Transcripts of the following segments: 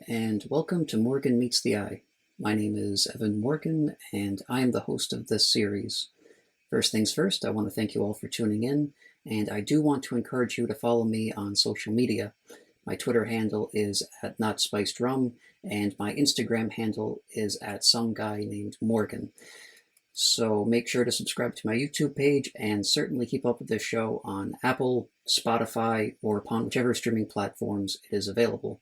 and welcome to Morgan Meets the Eye. My name is Evan Morgan, and I am the host of this series. First things first, I want to thank you all for tuning in, and I do want to encourage you to follow me on social media. My Twitter handle is at NotSpicedRum, and my Instagram handle is at some guy named Morgan. So make sure to subscribe to my YouTube page and certainly keep up with this show on Apple, Spotify, or upon whichever streaming platforms it is available.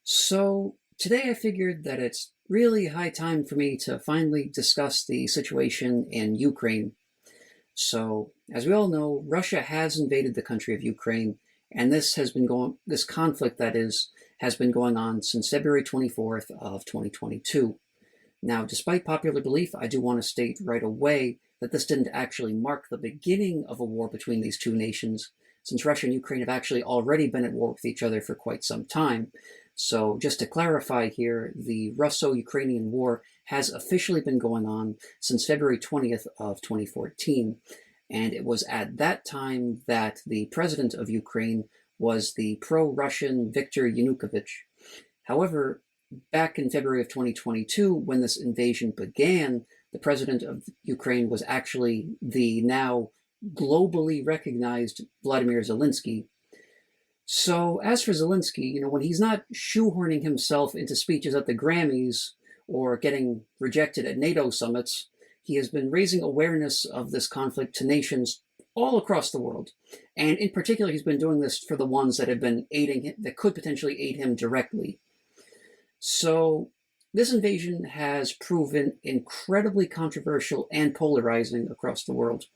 So today I figured that it's really high time for me to finally discuss the situation in Ukraine. So, as we all know, Russia has invaded the country of Ukraine, and this conflict has been going on since February 24th of 2022. Now, despite popular belief, I do want to state right away that this didn't actually mark the beginning of a war between these two nations, since Russia and Ukraine have actually already been at war with each other for quite some time. So just to clarify here, the Russo-Ukrainian War has officially been going on since February 20th of 2014. And it was at that time that the president of Ukraine was the pro-Russian Viktor Yanukovych. However, back in February of 2022, when this invasion began, the president of Ukraine was actually the now globally recognized Vladimir Zelensky. So as for Zelensky, when he's not shoehorning himself into speeches at the Grammys or getting rejected at NATO summits, he has been raising awareness of this conflict to nations all across the world. And in particular, he's been doing this for the ones that have been aiding him, that could potentially aid him directly. So this invasion has proven incredibly controversial and polarizing across the world.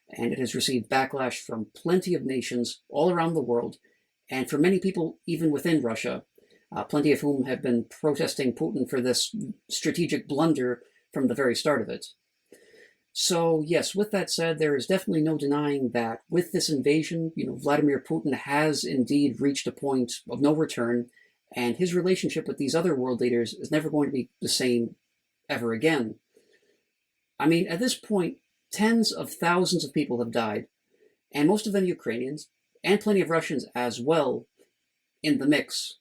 And it has received backlash from plenty of nations all around the world, and for many people, even within Russia, plenty of whom have been protesting Putin for this strategic blunder from the very start of it. So yes, with that said, there is definitely no denying that with this invasion, Vladimir Putin has indeed reached a point of no return, and his relationship with these other world leaders is never going to be the same ever again. I mean, at this point, tens of thousands of people have died, and most of them Ukrainians, and plenty of Russians as well in the mix.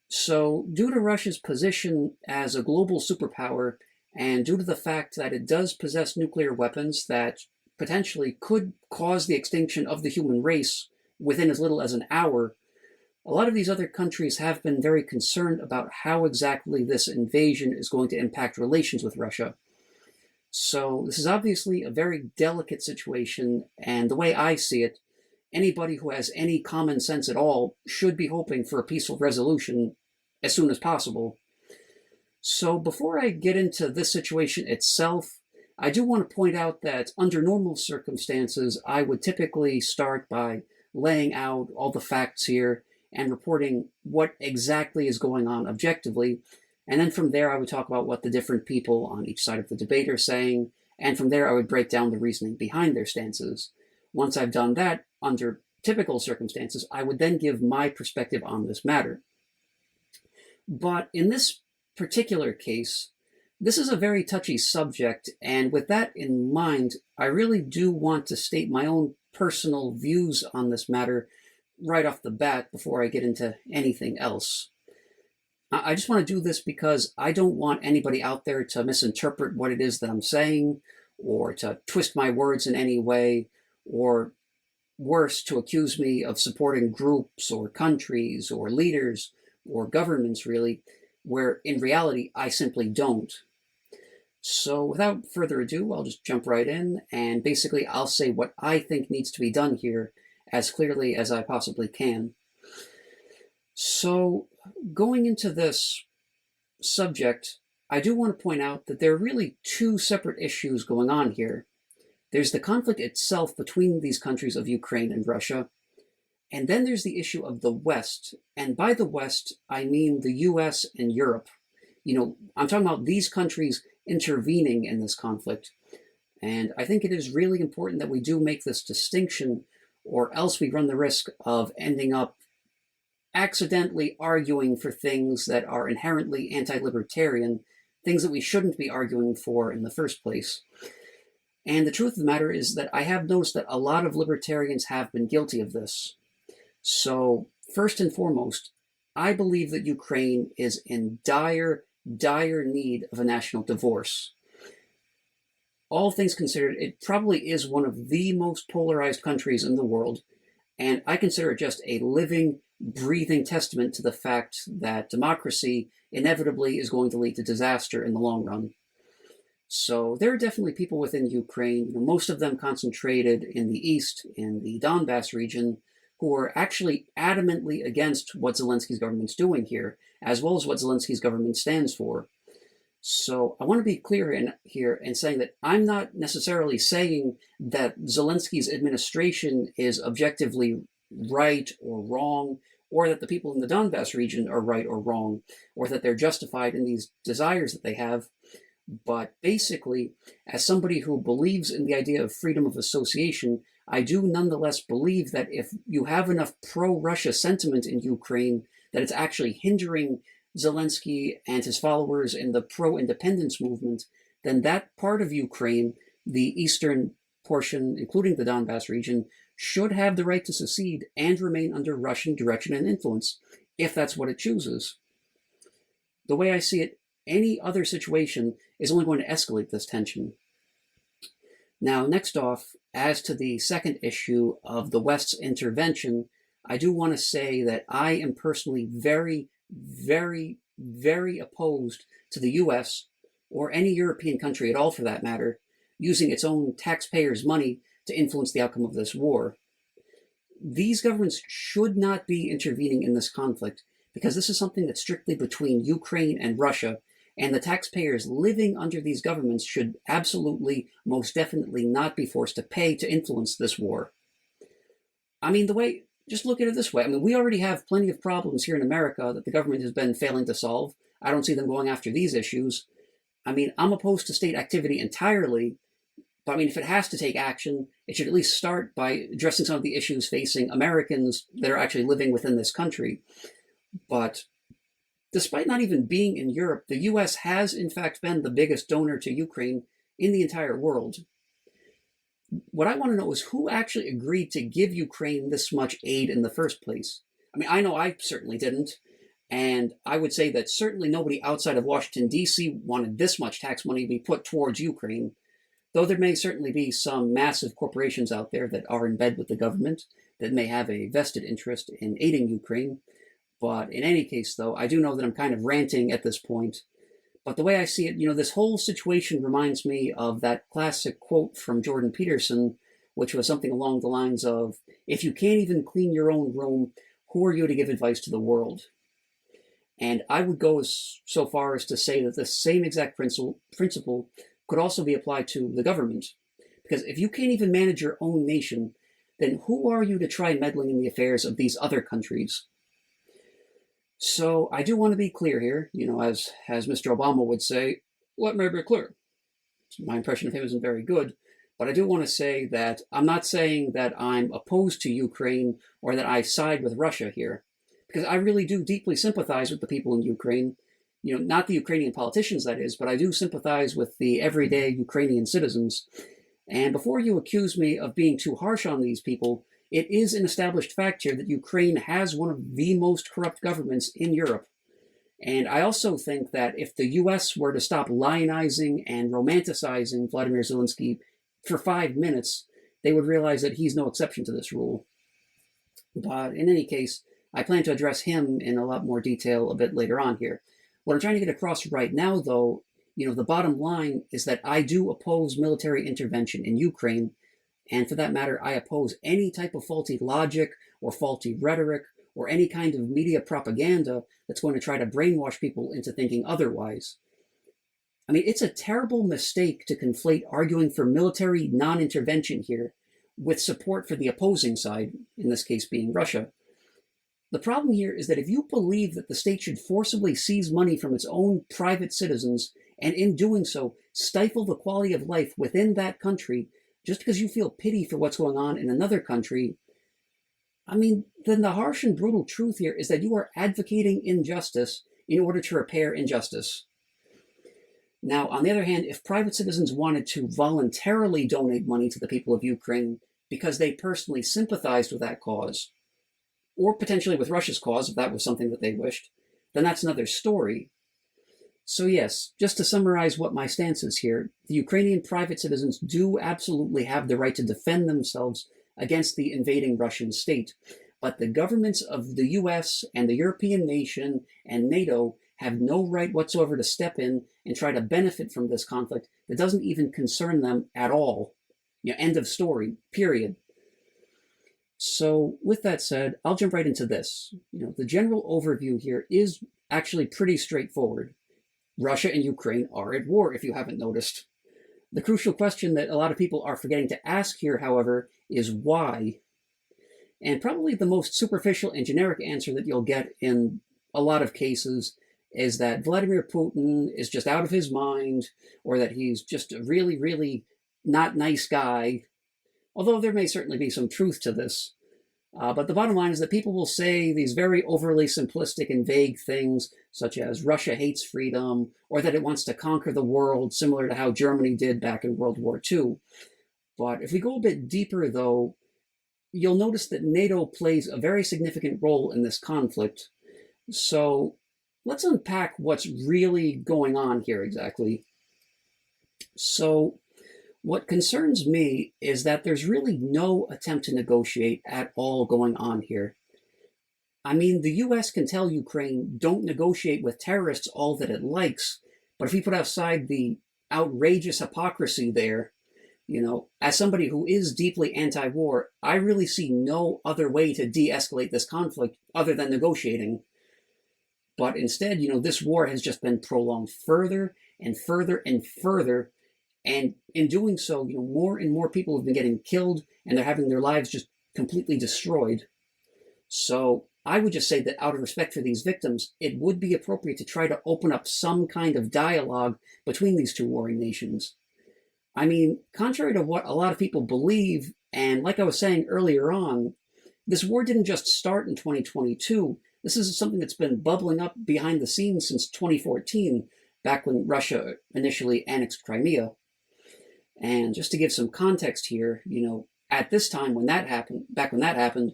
So due to Russia's position as a global superpower, and due to the fact that it does possess nuclear weapons that potentially could cause the extinction of the human race within as little as an hour, a lot of these other countries have been very concerned about how exactly this invasion is going to impact relations with Russia. So this is obviously a very delicate situation, and the way I see it, anybody who has any common sense at all should be hoping for a peaceful resolution as soon as possible. So before I get into this situation itself, I do want to point out that under normal circumstances, I would typically start by laying out all the facts here and reporting what exactly is going on objectively. And then from there, I would talk about what the different people on each side of the debate are saying. And from there, I would break down the reasoning behind their stances. Once I've done that, under typical circumstances, I would then give my perspective on this matter. But in this particular case, this is a very touchy subject, and with that in mind, I really do want to state my own personal views on this matter right off the bat before I get into anything else. I just want to do this because I don't want anybody out there to misinterpret what it is that I'm saying, or to twist my words in any way, or worse, to accuse me of supporting groups or countries or leaders or governments, really, where in reality I simply don't. So without further ado, I'll just jump right in, and basically I'll say what I think needs to be done here as clearly as I possibly can. So going into this subject, I do want to point out that there are really two separate issues going on here. There's the conflict itself between these countries of Ukraine and Russia, and then there's the issue of the West. And by the West, I mean the US and Europe. I'm talking about these countries intervening in this conflict. And I think it is really important that we do make this distinction, or else we run the risk of ending up accidentally arguing for things that are inherently anti-libertarian, things that we shouldn't be arguing for in the first place. And the truth of the matter is that I have noticed that a lot of libertarians have been guilty of this. So, first and foremost, I believe that Ukraine is in dire, dire need of a national divorce. All things considered, it probably is one of the most polarized countries in the world, and I consider it just a living, breathing testament to the fact that democracy inevitably is going to lead to disaster in the long run. So there are definitely people within Ukraine, most of them concentrated in the east, in the Donbass region, who are actually adamantly against what Zelensky's government's doing here, as well as what Zelensky's government stands for. So I want to be clear here in saying that I'm not necessarily saying that Zelensky's administration is objectively right or wrong, or that the people in the Donbass region are right or wrong, or that they're justified in these desires that they have. But basically, as somebody who believes in the idea of freedom of association, I do nonetheless believe that if you have enough pro-Russia sentiment in Ukraine, that it's actually hindering Zelensky and his followers in the pro-independence movement, then that part of Ukraine, the eastern portion, including the Donbass region, should have the right to secede and remain under Russian direction and influence, if that's what it chooses. The way I see it, any other situation is only going to escalate this tension. Now, next off, as to the second issue of the West's intervention, I do want to say that I am personally very, very, very opposed to the US, or any European country at all for that matter, using its own taxpayers' money to influence the outcome of this war. These governments should not be intervening in this conflict, because this is something that's strictly between Ukraine and Russia, and the taxpayers living under these governments should absolutely, most definitely not be forced to pay to influence this war. I mean, just look at it this way. I mean, we already have plenty of problems here in America that the government has been failing to solve. I don't see them going after these issues. I mean, I'm opposed to state activity entirely, but I mean, if it has to take action, it should at least start by addressing some of the issues facing Americans that are actually living within this country. But despite not even being in Europe, the US has in fact been the biggest donor to Ukraine in the entire world. What I want to know is who actually agreed to give Ukraine this much aid in the first place. I mean, I know I certainly didn't, and I would say that certainly nobody outside of Washington, D.C. wanted this much tax money to be put towards Ukraine, though there may certainly be some massive corporations out there that are in bed with the government that may have a vested interest in aiding Ukraine. But in any case, though, I do know that I'm kind of ranting at this point. But the way I see it, this whole situation reminds me of that classic quote from Jordan Peterson, which was something along the lines of, if you can't even clean your own room, who are you to give advice to the world? And I would go so far as to say that the same exact principle could also be applied to the government. Because if you can't even manage your own nation, then who are you to try meddling in the affairs of these other countries? So I do want to be clear here, as Mr. Obama would say, let me be clear. My impression of him isn't very good, but I do want to say that I'm not saying that I'm opposed to Ukraine or that I side with Russia here, because I really do deeply sympathize with the people in Ukraine. Not the Ukrainian politicians, that is, but I do sympathize with the everyday Ukrainian citizens. And before you accuse me of being too harsh on these people, it is an established fact here that Ukraine has one of the most corrupt governments in Europe. And I also think that if the US were to stop lionizing and romanticizing Vladimir Zelensky for 5 minutes, they would realize that he's no exception to this rule. But in any case, I plan to address him in a lot more detail a bit later on here. What I'm trying to get across right now, though, the bottom line is that I do oppose military intervention in Ukraine. And for that matter, I oppose any type of faulty logic or faulty rhetoric or any kind of media propaganda that's going to try to brainwash people into thinking otherwise. I mean, it's a terrible mistake to conflate arguing for military non-intervention here with support for the opposing side, in this case being Russia. The problem here is that if you believe that the state should forcibly seize money from its own private citizens, and in doing so, stifle the quality of life within that country, just because you feel pity for what's going on in another country, I mean, then the harsh and brutal truth here is that you are advocating injustice in order to repair injustice. Now, on the other hand, if private citizens wanted to voluntarily donate money to the people of Ukraine because they personally sympathized with that cause, or potentially with Russia's cause, if that was something that they wished, then that's another story. So yes, just to summarize what my stance is here, the Ukrainian private citizens do absolutely have the right to defend themselves against the invading Russian state. But the governments of the US and the European nation and NATO have no right whatsoever to step in and try to benefit from this conflict that doesn't even concern them at all. End of story, period. So with that said, I'll jump right into this. The general overview here is actually pretty straightforward. Russia and Ukraine are at war, if you haven't noticed. The crucial question that a lot of people are forgetting to ask here, however, is why? And probably the most superficial and generic answer that you'll get in a lot of cases is that Vladimir Putin is just out of his mind, or that he's just a really, really not nice guy. Although there may certainly be some truth to this. But the bottom line is that people will say these very overly simplistic and vague things, such as Russia hates freedom, or that it wants to conquer the world, similar to how Germany did back in World War II. But if we go a bit deeper, though, you'll notice that NATO plays a very significant role in this conflict. So let's unpack what's really going on here exactly. So what concerns me is that there's really no attempt to negotiate at all going on here. I mean, the US can tell Ukraine, don't negotiate with terrorists all that it likes, but if we put aside the outrageous hypocrisy there, as somebody who is deeply anti-war, I really see no other way to de-escalate this conflict other than negotiating. But instead, this war has just been prolonged further and further and further. And in doing so, more and more people have been getting killed, and they're having their lives just completely destroyed. So I would just say that out of respect for these victims, it would be appropriate to try to open up some kind of dialogue between these two warring nations. I mean, contrary to what a lot of people believe, and like I was saying earlier on, this war didn't just start in 2022. This is something that's been bubbling up behind the scenes since 2014, back when Russia initially annexed Crimea. And just to give some context here, at this time when that happened,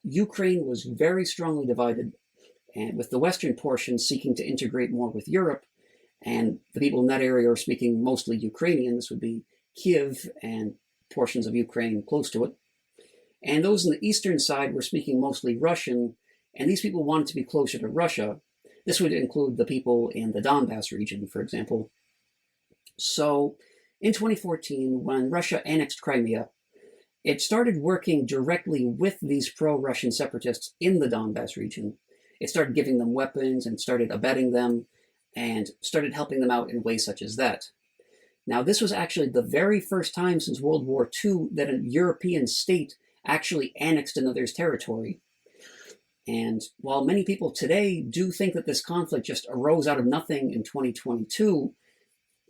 Ukraine was very strongly divided, and with the western portion seeking to integrate more with Europe, and the people in that area are speaking mostly Ukrainian. This would be Kiev and portions of Ukraine close to it. And those on the eastern side were speaking mostly Russian, and these people wanted to be closer to Russia. This would include the people in the Donbass region, for example. So in 2014, when Russia annexed Crimea, it started working directly with these pro-Russian separatists in the Donbass region. It started giving them weapons and started abetting them and started helping them out in ways such as that. Now, this was actually the very first time since World War II that a European state actually annexed another's territory. And while many people today do think that this conflict just arose out of nothing in 2022,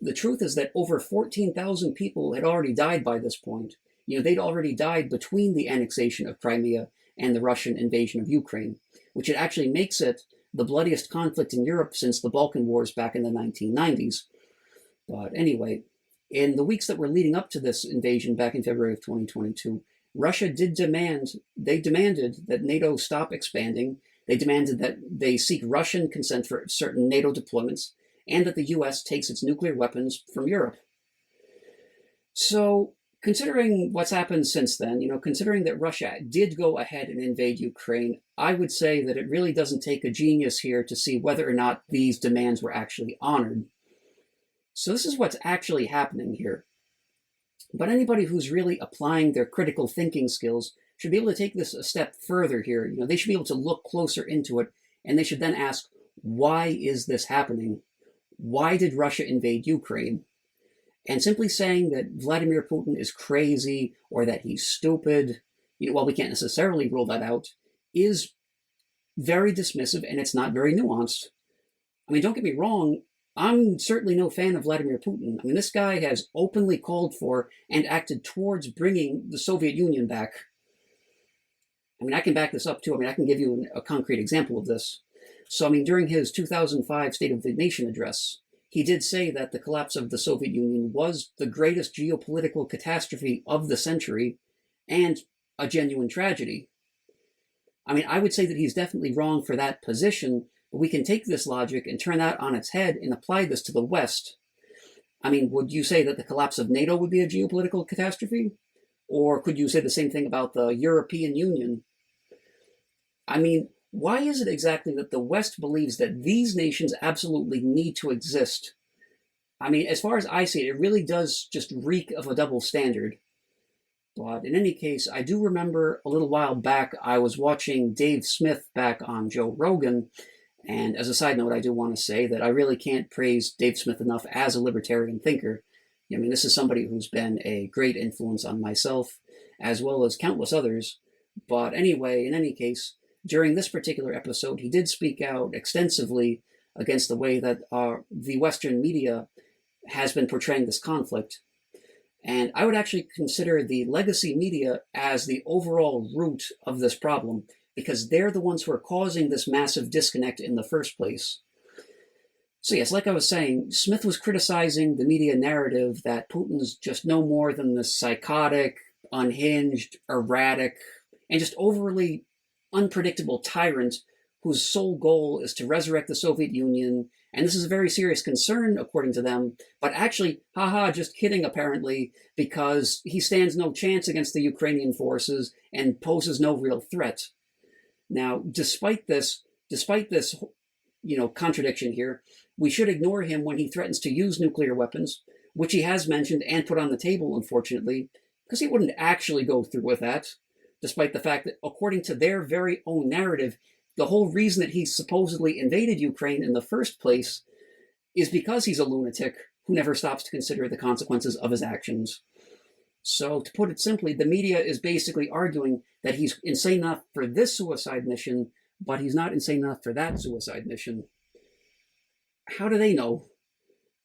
the truth is that over 14,000 people had already died by this point. They'd already died between the annexation of Crimea and the Russian invasion of Ukraine, which it actually makes it the bloodiest conflict in Europe since the Balkan Wars back in the 1990s. But anyway, in the weeks that were leading up to this invasion back in February of 2022, Russia demanded that NATO stop expanding. They demanded that they seek Russian consent for certain NATO deployments, and that the US takes its nuclear weapons from Europe. So, considering what's happened since then, considering that Russia did go ahead and invade Ukraine, I would say that it really doesn't take a genius here to see whether or not these demands were actually honored. So this is what's actually happening here. But anybody who's really applying their critical thinking skills should be able to take this a step further here. They should be able to look closer into it, and they should then ask, why is this happening? Why did Russia invade Ukraine? And simply saying that Vladimir Putin is crazy or that he's stupid, while we can't necessarily rule that out, is very dismissive, and it's not very nuanced. I mean, don't get me wrong, I'm certainly no fan of Vladimir Putin. I mean, this guy has openly called for and acted towards bringing the Soviet Union back. I mean, I can back this up too. I mean, I can give you a concrete example of this. So, I mean, during his 2005 State of the Nation address, he did say that the collapse of the Soviet Union was the greatest geopolitical catastrophe of the century and a genuine tragedy. I mean, I would say that he's definitely wrong for that position, but we can take this logic and turn that on its head and apply this to the West. I mean, would you say that the collapse of NATO would be a geopolitical catastrophe? Or could you say the same thing about the European Union? I mean, why is it exactly that the West believes that these nations absolutely need to exist? I mean, as far as I see it, it really does just reek of a double standard. But in any case, I do remember a little while back, I was watching Dave Smith back on Joe Rogan. And as a side note, I do want to say that I really can't praise Dave Smith enough as a libertarian thinker. I mean, this is somebody who's been a great influence on myself, as well as countless others. But anyway, in any case, during this particular episode, he did speak out extensively against the way that the Western media has been portraying this conflict. And I would actually consider the legacy media as the overall root of this problem, because they're the ones who are causing this massive disconnect in the first place. So yes, like I was saying, Smith was criticizing the media narrative that Putin's just no more than the psychotic, unhinged, erratic, and just overly unpredictable tyrant whose sole goal is to resurrect the Soviet Union. And this is a very serious concern, according to them, but actually, just kidding, apparently, because he stands no chance against the Ukrainian forces and poses no real threat. Now, despite this, contradiction here, we should ignore him when he threatens to use nuclear weapons, which he has mentioned and put on the table, unfortunately, because he wouldn't actually go through with that, despite the fact that, according to their very own narrative, the whole reason that he supposedly invaded Ukraine in the first place is because he's a lunatic who never stops to consider the consequences of his actions. So, to put it simply, the media is basically arguing that he's insane enough for this suicide mission, but he's not insane enough for that suicide mission. How do they know?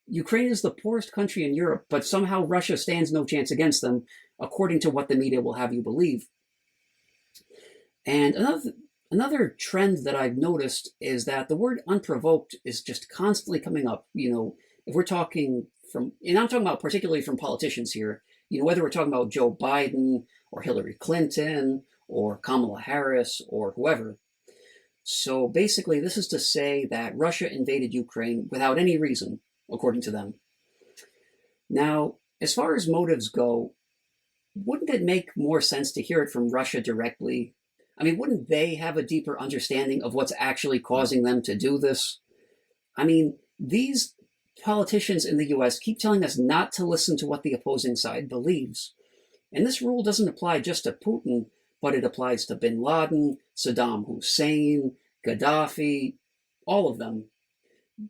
Ukraine is the poorest country in Europe, but somehow Russia stands no chance against them, according to what the media will have you believe. And another trend that I've noticed is that the word unprovoked is just constantly coming up. If we're talking and I'm talking about particularly from politicians here, whether we're talking about Joe Biden or Hillary Clinton or Kamala Harris or whoever. So basically, this is to say that Russia invaded Ukraine without any reason, according to them. Now, as far as motives go, wouldn't it make more sense to hear it from Russia directly? I mean, wouldn't they have a deeper understanding of what's actually causing them to do this? I mean, these politicians in the US keep telling us not to listen to what the opposing side believes. And this rule doesn't apply just to Putin, but it applies to bin Laden, Saddam Hussein, Gaddafi, all of them.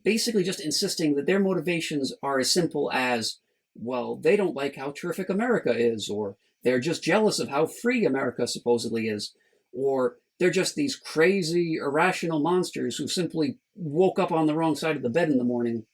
Basically just insisting that their motivations are as simple as, well, they don't like how terrific America is, or they're just jealous of how free America supposedly is, or they're just these crazy, irrational monsters who simply woke up on the wrong side of the bed in the morning.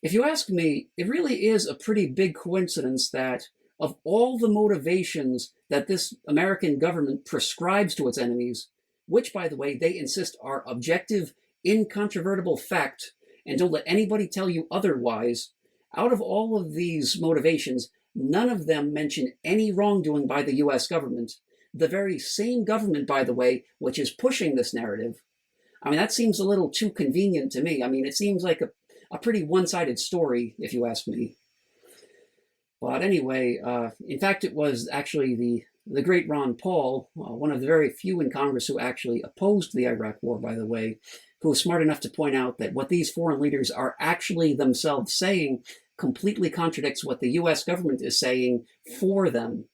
If you ask me, it really is a pretty big coincidence that of all the motivations that this American government prescribes to its enemies, which, by the way, they insist are objective, incontrovertible fact, and don't let anybody tell you otherwise, out of all of these motivations, none of them mention any wrongdoing by the US government. The very same government, by the way, which is pushing this narrative. I mean, that seems a little too convenient to me. I mean, it seems like a pretty one-sided story, if you ask me. But anyway, in fact, it was actually the great Ron Paul, one of the very few in Congress who actually opposed the Iraq War, by the way, who was smart enough to point out that what these foreign leaders are actually themselves saying completely contradicts what the US government is saying for them.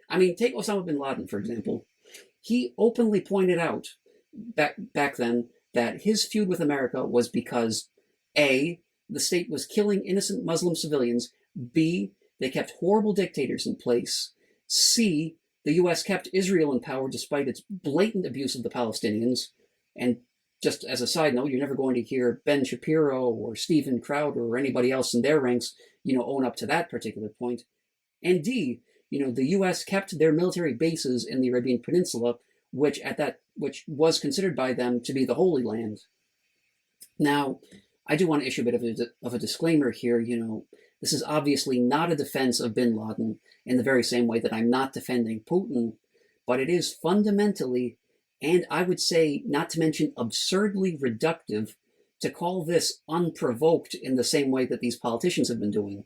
I mean, take Osama bin Laden, for example. He openly pointed out back then that his feud with America was because A, the state was killing innocent Muslim civilians, B, they kept horrible dictators in place, C, the US kept Israel in power despite its blatant abuse of the Palestinians, and just as a side note, you're never going to hear Ben Shapiro or Steven Crowder or anybody else in their ranks, own up to that particular point, and D, the US kept their military bases in the Arabian Peninsula, which was considered by them to be the Holy Land. Now, I do want to issue a bit of a disclaimer here. This is obviously not a defense of bin Laden in the very same way that I'm not defending Putin, but it is fundamentally and I would say, not to mention absurdly reductive, to call this unprovoked in the same way that these politicians have been doing.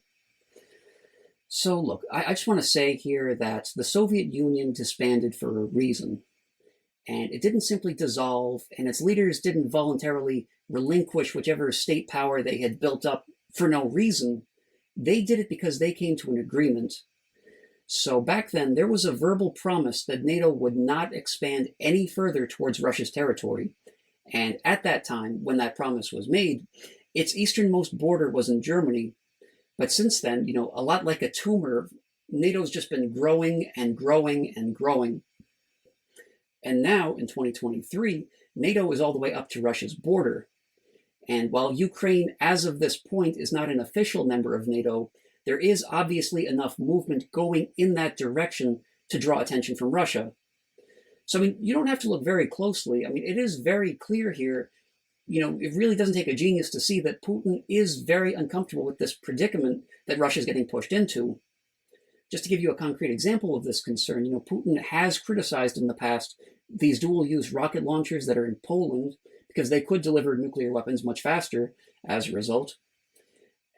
So, look, I just want to say here that the Soviet Union disbanded for a reason, and it didn't simply dissolve, and its leaders didn't voluntarily relinquish whichever state power they had built up for no reason. They did it because they came to an agreement. So back then, there was a verbal promise that NATO would not expand any further towards Russia's territory. And at that time, when that promise was made, its easternmost border was in Germany. But since then, a lot like a tumor, NATO's just been growing and growing and growing. And now, in 2023, NATO is all the way up to Russia's border. And while Ukraine, as of this point, is not an official member of NATO, there is obviously enough movement going in that direction to draw attention from Russia. So, you don't have to look very closely. It is very clear here. It really doesn't take a genius to see that Putin is very uncomfortable with this predicament that Russia is getting pushed into. Just to give you a concrete example of this concern, Putin has criticized in the past these dual-use rocket launchers that are in Poland because they could deliver nuclear weapons much faster as a result.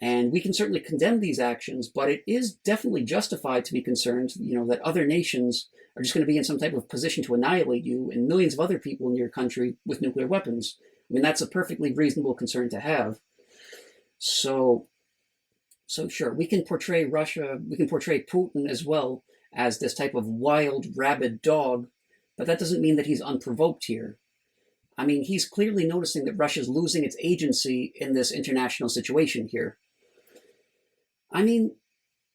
And we can certainly condemn these actions, but it is definitely justified to be concerned, that other nations are just going to be in some type of position to annihilate you and millions of other people in your country with nuclear weapons. That's a perfectly reasonable concern to have. So sure, we can portray Putin as well as this type of wild, rabid dog, but that doesn't mean that he's unprovoked here. He's clearly noticing that Russia's losing its agency in this international situation here.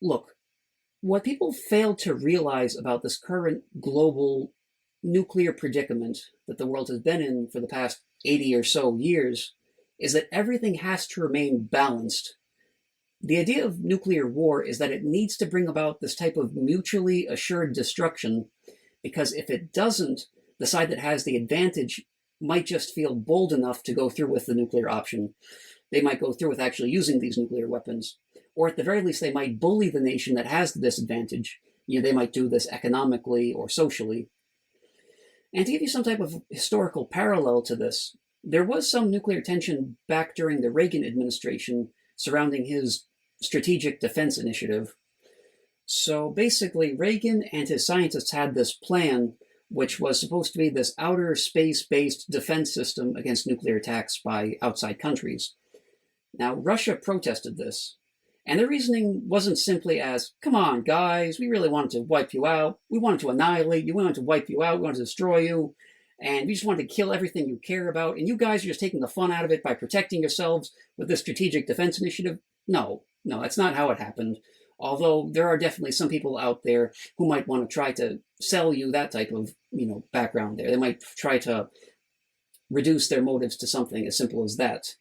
Look, what people fail to realize about this current global nuclear predicament that the world has been in for the past 80 or so years is that everything has to remain balanced. The idea of nuclear war is that it needs to bring about this type of mutually assured destruction, because if it doesn't, the side that has the advantage might just feel bold enough to go through with the nuclear option. They might go through with actually using these nuclear weapons. Or at the very least, they might bully the nation that has the disadvantage. They might do this economically or socially. And to give you some type of historical parallel to this, there was some nuclear tension back during the Reagan administration surrounding his strategic defense initiative. So basically, Reagan and his scientists had this plan, which was supposed to be this outer space-based defense system against nuclear attacks by outside countries. Now, Russia protested this, and their reasoning wasn't simply as, come on, guys, we really wanted to wipe you out. We wanted to annihilate you. We wanted to wipe you out. We wanted to destroy you. And we just wanted to kill everything you care about. And you guys are just taking the fun out of it by protecting yourselves with this strategic defense initiative. No, that's not how it happened. Although there are definitely some people out there who might want to try to sell you that type of, background there. They might try to reduce their motives to something as simple as that.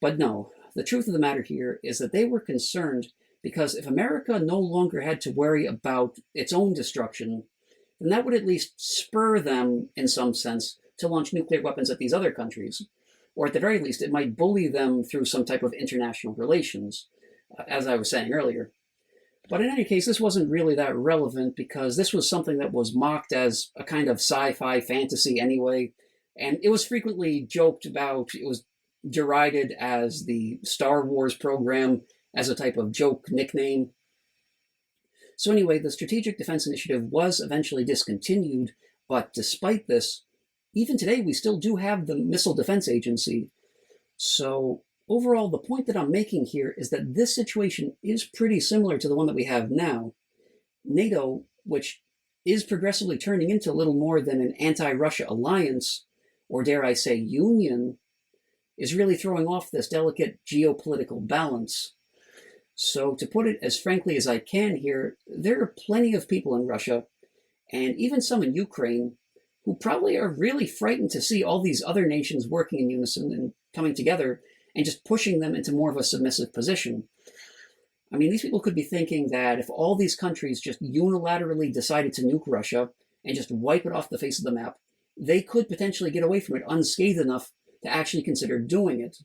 But no, the truth of the matter here is that they were concerned because if America no longer had to worry about its own destruction, then that would at least spur them, in some sense, to launch nuclear weapons at these other countries. Or at the very least, it might bully them through some type of international relations, as I was saying earlier. But in any case, this wasn't really that relevant because this was something that was mocked as a kind of sci-fi fantasy anyway, and it was frequently joked about. It was derided as the Star Wars program, as a type of joke nickname. So anyway, the Strategic Defense Initiative was eventually discontinued, but despite this, even today we still do have the Missile Defense Agency. So overall, the point that I'm making here is that this situation is pretty similar to the one that we have now. NATO, which is progressively turning into a little more than an anti-Russia alliance, or dare I say union, is really throwing off this delicate geopolitical balance. So to put it as frankly as I can here, there are plenty of people in Russia, and even some in Ukraine, who probably are really frightened to see all these other nations working in unison and coming together and just pushing them into more of a submissive position. These people could be thinking that if all these countries just unilaterally decided to nuke Russia and just wipe it off the face of the map, they could potentially get away from it unscathed enough to actually consider doing it.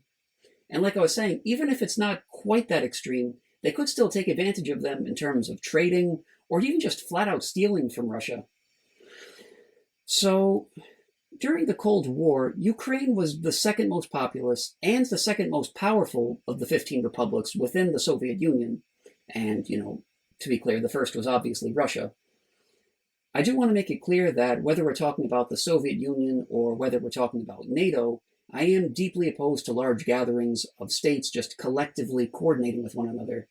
And like I was saying, even if it's not quite that extreme, they could still take advantage of them in terms of trading or even just flat out stealing from Russia. So during the Cold War, Ukraine was the second most populous and the second most powerful of the 15 republics within the Soviet Union. And, to be clear, the first was obviously Russia. I do want to make it clear that whether we're talking about the Soviet Union or whether we're talking about NATO, I am deeply opposed to large gatherings of states just collectively coordinating with one another.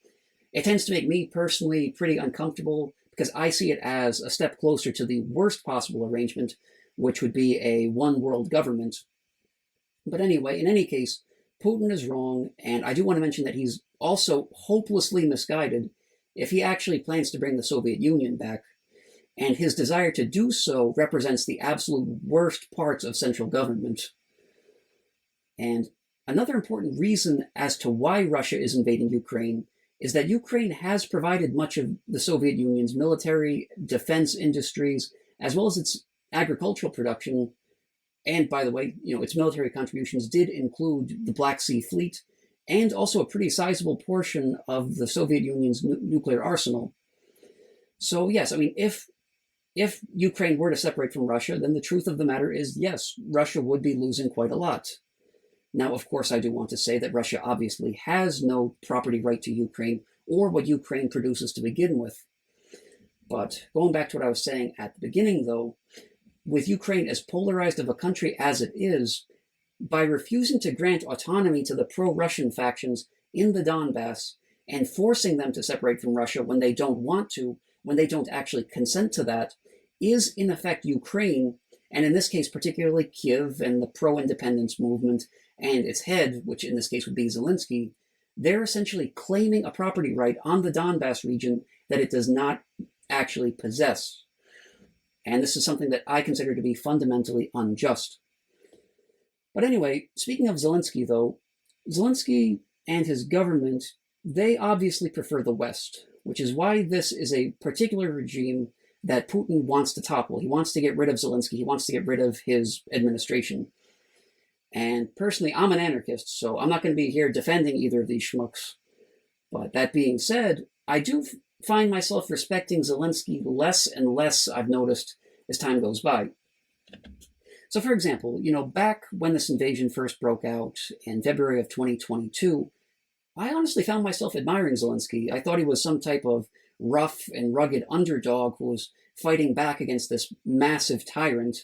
It tends to make me personally pretty uncomfortable because I see it as a step closer to the worst possible arrangement, which would be a one-world government. But anyway, in any case, Putin is wrong, and I do want to mention that he's also hopelessly misguided if he actually plans to bring the Soviet Union back. And his desire to do so represents the absolute worst parts of central government. And another important reason as to why Russia is invading Ukraine is that Ukraine has provided much of the Soviet Union's military, defense industries, as well as its agricultural production. And by the way, its military contributions did include the Black Sea Fleet and also a pretty sizable portion of the Soviet Union's nuclear arsenal. So yes, if Ukraine were to separate from Russia, then the truth of the matter is, yes, Russia would be losing quite a lot. Now, of course, I do want to say that Russia obviously has no property right to Ukraine or what Ukraine produces to begin with. But going back to what I was saying at the beginning, though, with Ukraine as polarized of a country as it is, by refusing to grant autonomy to the pro-Russian factions in the Donbass and forcing them to separate from Russia when they don't want to, when they don't actually consent to that, is in effect Ukraine, and in this case particularly Kiev and the pro-independence movement and its head, which in this case would be Zelensky, they're essentially claiming a property right on the Donbass region that it does not actually possess. And this is something that I consider to be fundamentally unjust. But anyway, speaking of Zelensky, though, Zelensky and his government, they obviously prefer the West, which is why this is a particular regime that Putin wants to topple. He wants to get rid of Zelensky. He wants to get rid of his administration. And personally, I'm an anarchist, so I'm not going to be here defending either of these schmucks. But that being said, I do find myself respecting Zelensky less and less, I've noticed, as time goes by. So for example, back when this invasion first broke out in February of 2022, I honestly found myself admiring Zelensky. I thought he was some type of rough and rugged underdog who was fighting back against this massive tyrant.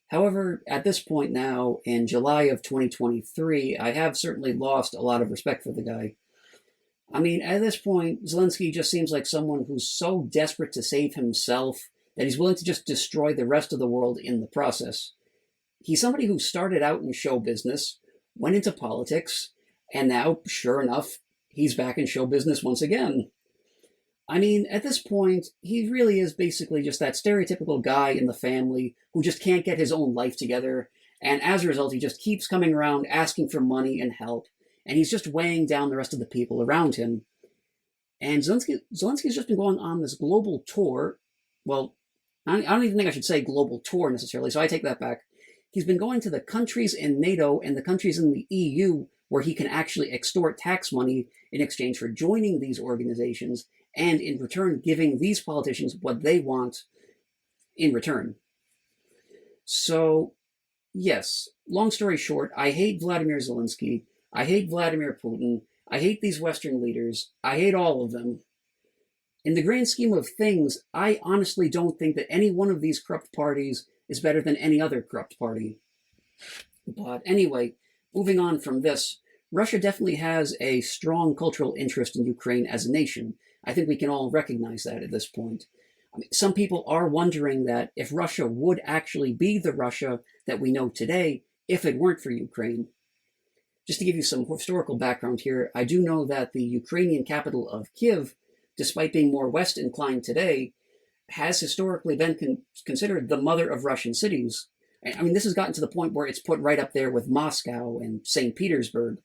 However, at this point now, in July of 2023, I have certainly lost a lot of respect for the guy. At this point, Zelensky just seems like someone who's so desperate to save himself that he's willing to just destroy the rest of the world in the process. He's somebody who started out in show business, went into politics, and now, sure enough, he's back in show business once again. At this point, he really is basically just that stereotypical guy in the family who just can't get his own life together, and as a result, he just keeps coming around asking for money and help, and he's just weighing down the rest of the people around him. And Zelensky's just been going on this global tour. Well, I don't even think I should say global tour necessarily, so I take that back. He's been going to the countries in NATO and the countries in the EU where he can actually extort tax money in exchange for joining these organizations, and in return giving these politicians what they want in return. So, yes, long story short, I hate Vladimir Zelensky, I hate Vladimir Putin, I hate these Western leaders, I hate all of them. In the grand scheme of things, I honestly don't think that any one of these corrupt parties is better than any other corrupt party. But anyway, moving on from this, Russia definitely has a strong cultural interest in Ukraine as a nation. I think we can all recognize that at this point. Some people are wondering that if Russia would actually be the Russia that we know today if it weren't for Ukraine. Just to give you some historical background here, I do know that the Ukrainian capital of Kiev, despite being more West inclined today, has historically been considered the mother of Russian cities. This has gotten to the point where it's put right up there with Moscow and St. Petersburg.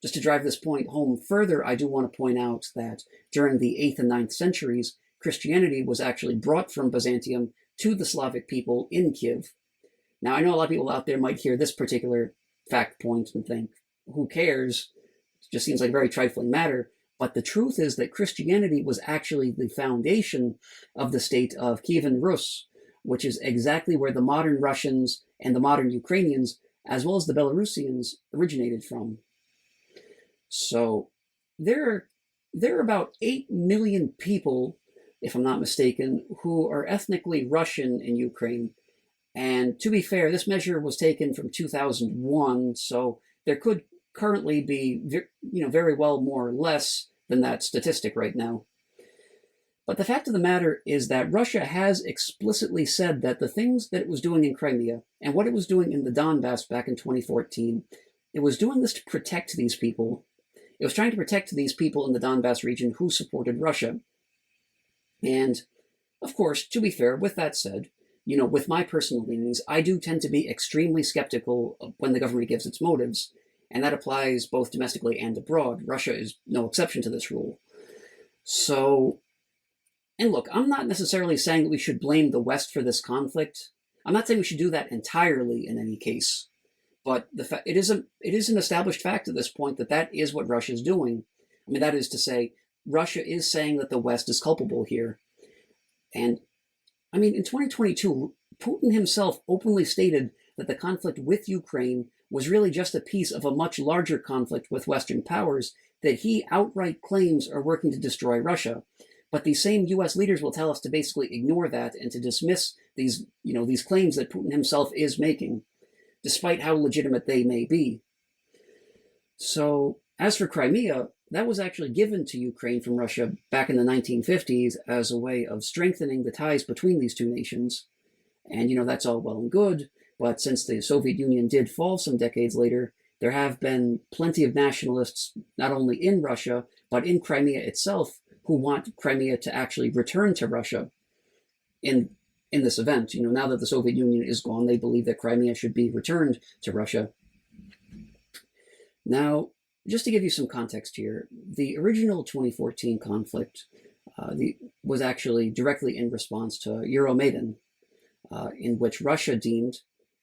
Just to drive this point home further, I do want to point out that during the 8th and 9th centuries, Christianity was actually brought from Byzantium to the Slavic people in Kiev. Now, I know a lot of people out there might hear this particular fact point and think, who cares? It just seems like a very trifling matter. But the truth is that Christianity was actually the foundation of the state of Kievan Rus, which is exactly where the modern Russians and the modern Ukrainians, as well as the Belarusians, originated from. So there are about 8 million people, if I'm not mistaken, who are ethnically Russian in Ukraine. And to be fair, this measure was taken from 2001, so there could currently be, very well more or less than that statistic right now. But the fact of the matter is that Russia has explicitly said that the things that it was doing in Crimea and what it was doing in the Donbass back in 2014, it was doing this to protect these people. It was trying to protect these people in the Donbass region who supported Russia. And, of course, to be fair, with that said, with my personal leanings, I do tend to be extremely skeptical when the government gives its motives, and that applies both domestically and abroad. Russia is no exception to this rule. So, and look, I'm not necessarily saying that we should blame the West for this conflict. I'm not saying we should do that entirely in any case, but it is an established fact at this point that is what Russia is doing. I mean, that is to say, Russia is saying that the West is culpable here. And I mean, in 2022, Putin himself openly stated that the conflict with Ukraine was really just a piece of a much larger conflict with Western powers that he outright claims are working to destroy Russia. But these same U.S. leaders will tell us to basically ignore that and to dismiss these claims that Putin himself is making, despite how legitimate they may be. So, as for Crimea, that was actually given to Ukraine from Russia back in the 1950s as a way of strengthening the ties between these two nations. And, that's all well and good, but since the Soviet Union did fall some decades later, there have been plenty of nationalists, not only in Russia, but in Crimea itself, who want Crimea to actually return to Russia in this event. Now that the Soviet Union is gone, they believe that Crimea should be returned to Russia. Now, just to give you some context here, the original 2014 conflict was actually directly in response to Euromaidan, in which Russia deemed,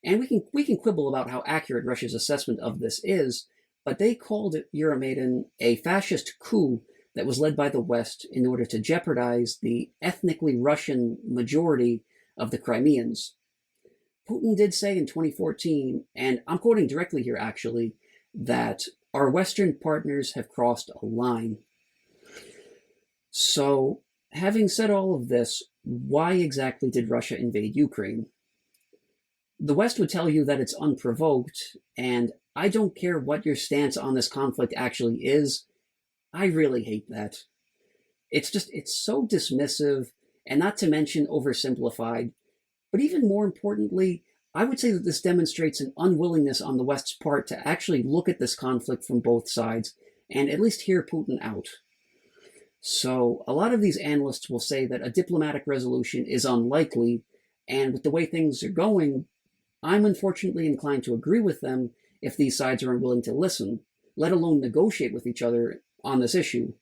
and we can quibble about how accurate Russia's assessment of this is, but they called it Euromaidan a fascist coup that was led by the West in order to jeopardize the ethnically Russian majority of the Crimeans. Putin did say in 2014, and I'm quoting directly here actually, that our Western partners have crossed a line. So, having said all of this, why exactly did Russia invade Ukraine? The West would tell you that it's unprovoked, and I don't care what your stance on this conflict actually is. I really hate that. It's so dismissive, and not to mention oversimplified. But even more importantly, I would say that this demonstrates an unwillingness on the West's part to actually look at this conflict from both sides and at least hear Putin out. So a lot of these analysts will say that a diplomatic resolution is unlikely, and with the way things are going, I'm unfortunately inclined to agree with them if these sides are unwilling to listen, let alone negotiate with each other on this issue.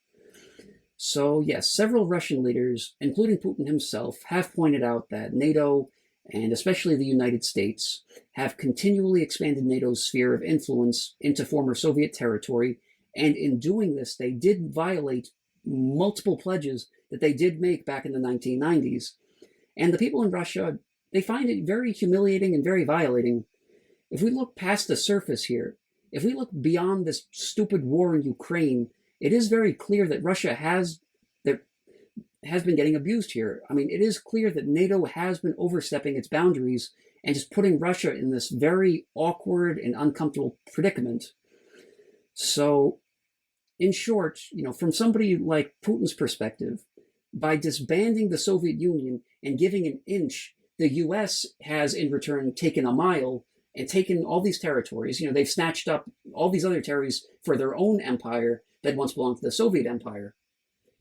So yes, several Russian leaders, including Putin himself, have pointed out that NATO, and especially the United States, have continually expanded NATO's sphere of influence into former Soviet territory, and in doing this, they did violate multiple pledges that they did make back in the 1990s. And the people in Russia, they find it very humiliating and very violating. If we look past the surface here, if we look beyond this stupid war in Ukraine, it is very clear that Russia has been getting abused here. I mean, it is clear that NATO has been overstepping its boundaries and just putting Russia in this very awkward and uncomfortable predicament. So, in short, from somebody like Putin's perspective, by disbanding the Soviet Union and giving an inch, the US has in return taken a mile and taken all these territories. They've snatched up all these other territories for their own empire that once belonged to the Soviet Empire.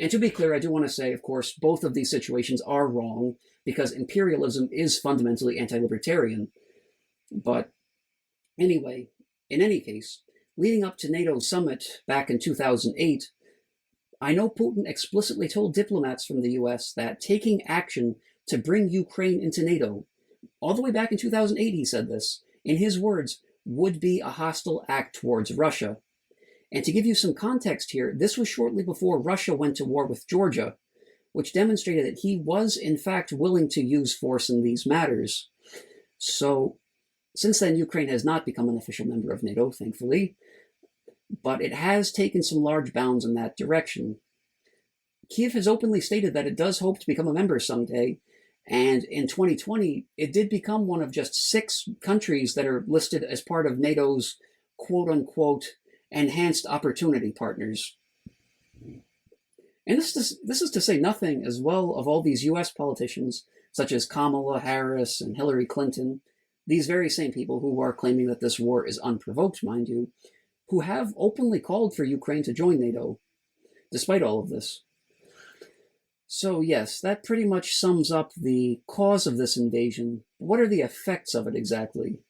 And to be clear, I do want to say, of course, both of these situations are wrong because imperialism is fundamentally anti-libertarian. But anyway, in any case, leading up to NATO's summit back in 2008, I know Putin explicitly told diplomats from the US that taking action to bring Ukraine into NATO, all the way back in 2008 he said this, in his words, would be a hostile act towards Russia. And to give you some context here, this was shortly before Russia went to war with Georgia, which demonstrated that he was in fact willing to use force in these matters. So since then, Ukraine has not become an official member of NATO, thankfully, but it has taken some large bounds in that direction. Kiev has openly stated that it does hope to become a member someday, and in 2020, it did become one of just 6 countries that are listed as part of NATO's quote-unquote enhanced opportunity partners. And this is to say nothing as well of all these US politicians, such as Kamala Harris and Hillary Clinton, these very same people who are claiming that this war is unprovoked, mind you, who have openly called for Ukraine to join NATO, despite all of this. So yes, that pretty much sums up the cause of this invasion. What are the effects of it exactly?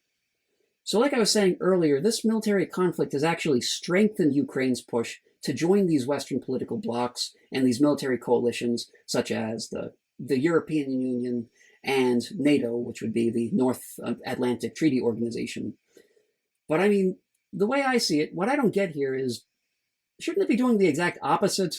So like I was saying earlier, this military conflict has actually strengthened Ukraine's push to join these Western political blocs and these military coalitions, such as the European Union and NATO, which would be the North Atlantic Treaty Organization. But I mean, the way I see it, what I don't get here is, shouldn't it be doing the exact opposite?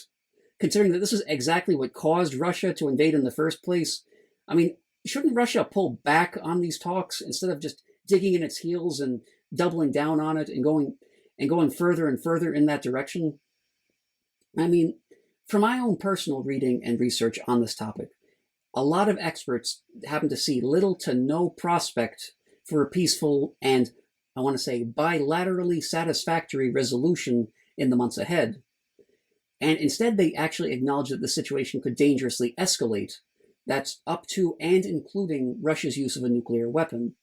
Considering that this is exactly what caused Russia to invade in the first place. I mean, shouldn't Russia pull back on these talks instead of just digging in its heels and doubling down on it and going further and further in that direction? I mean, from my own personal reading and research on this topic, a lot of experts happen to see little to no prospect for a peaceful and, I want to say, bilaterally satisfactory resolution in the months ahead. And instead, they actually acknowledge that the situation could dangerously escalate. That's up to and including Russia's use of a nuclear weapon.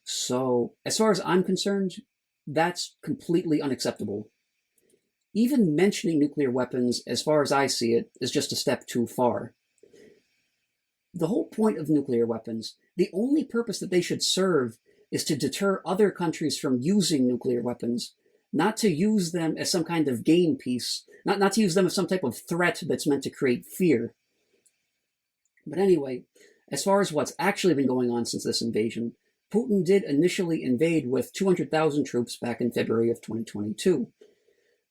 So, as far as I'm concerned, that's completely unacceptable. Even mentioning nuclear weapons, as far as I see it, is just a step too far. The whole point of nuclear weapons, the only purpose that they should serve, is to deter other countries from using nuclear weapons, not to use them as some kind of game piece, not to use them as some type of threat that's meant to create fear. But anyway, as far as what's actually been going on since this invasion, Putin did initially invade with 200,000 troops back in February of 2022.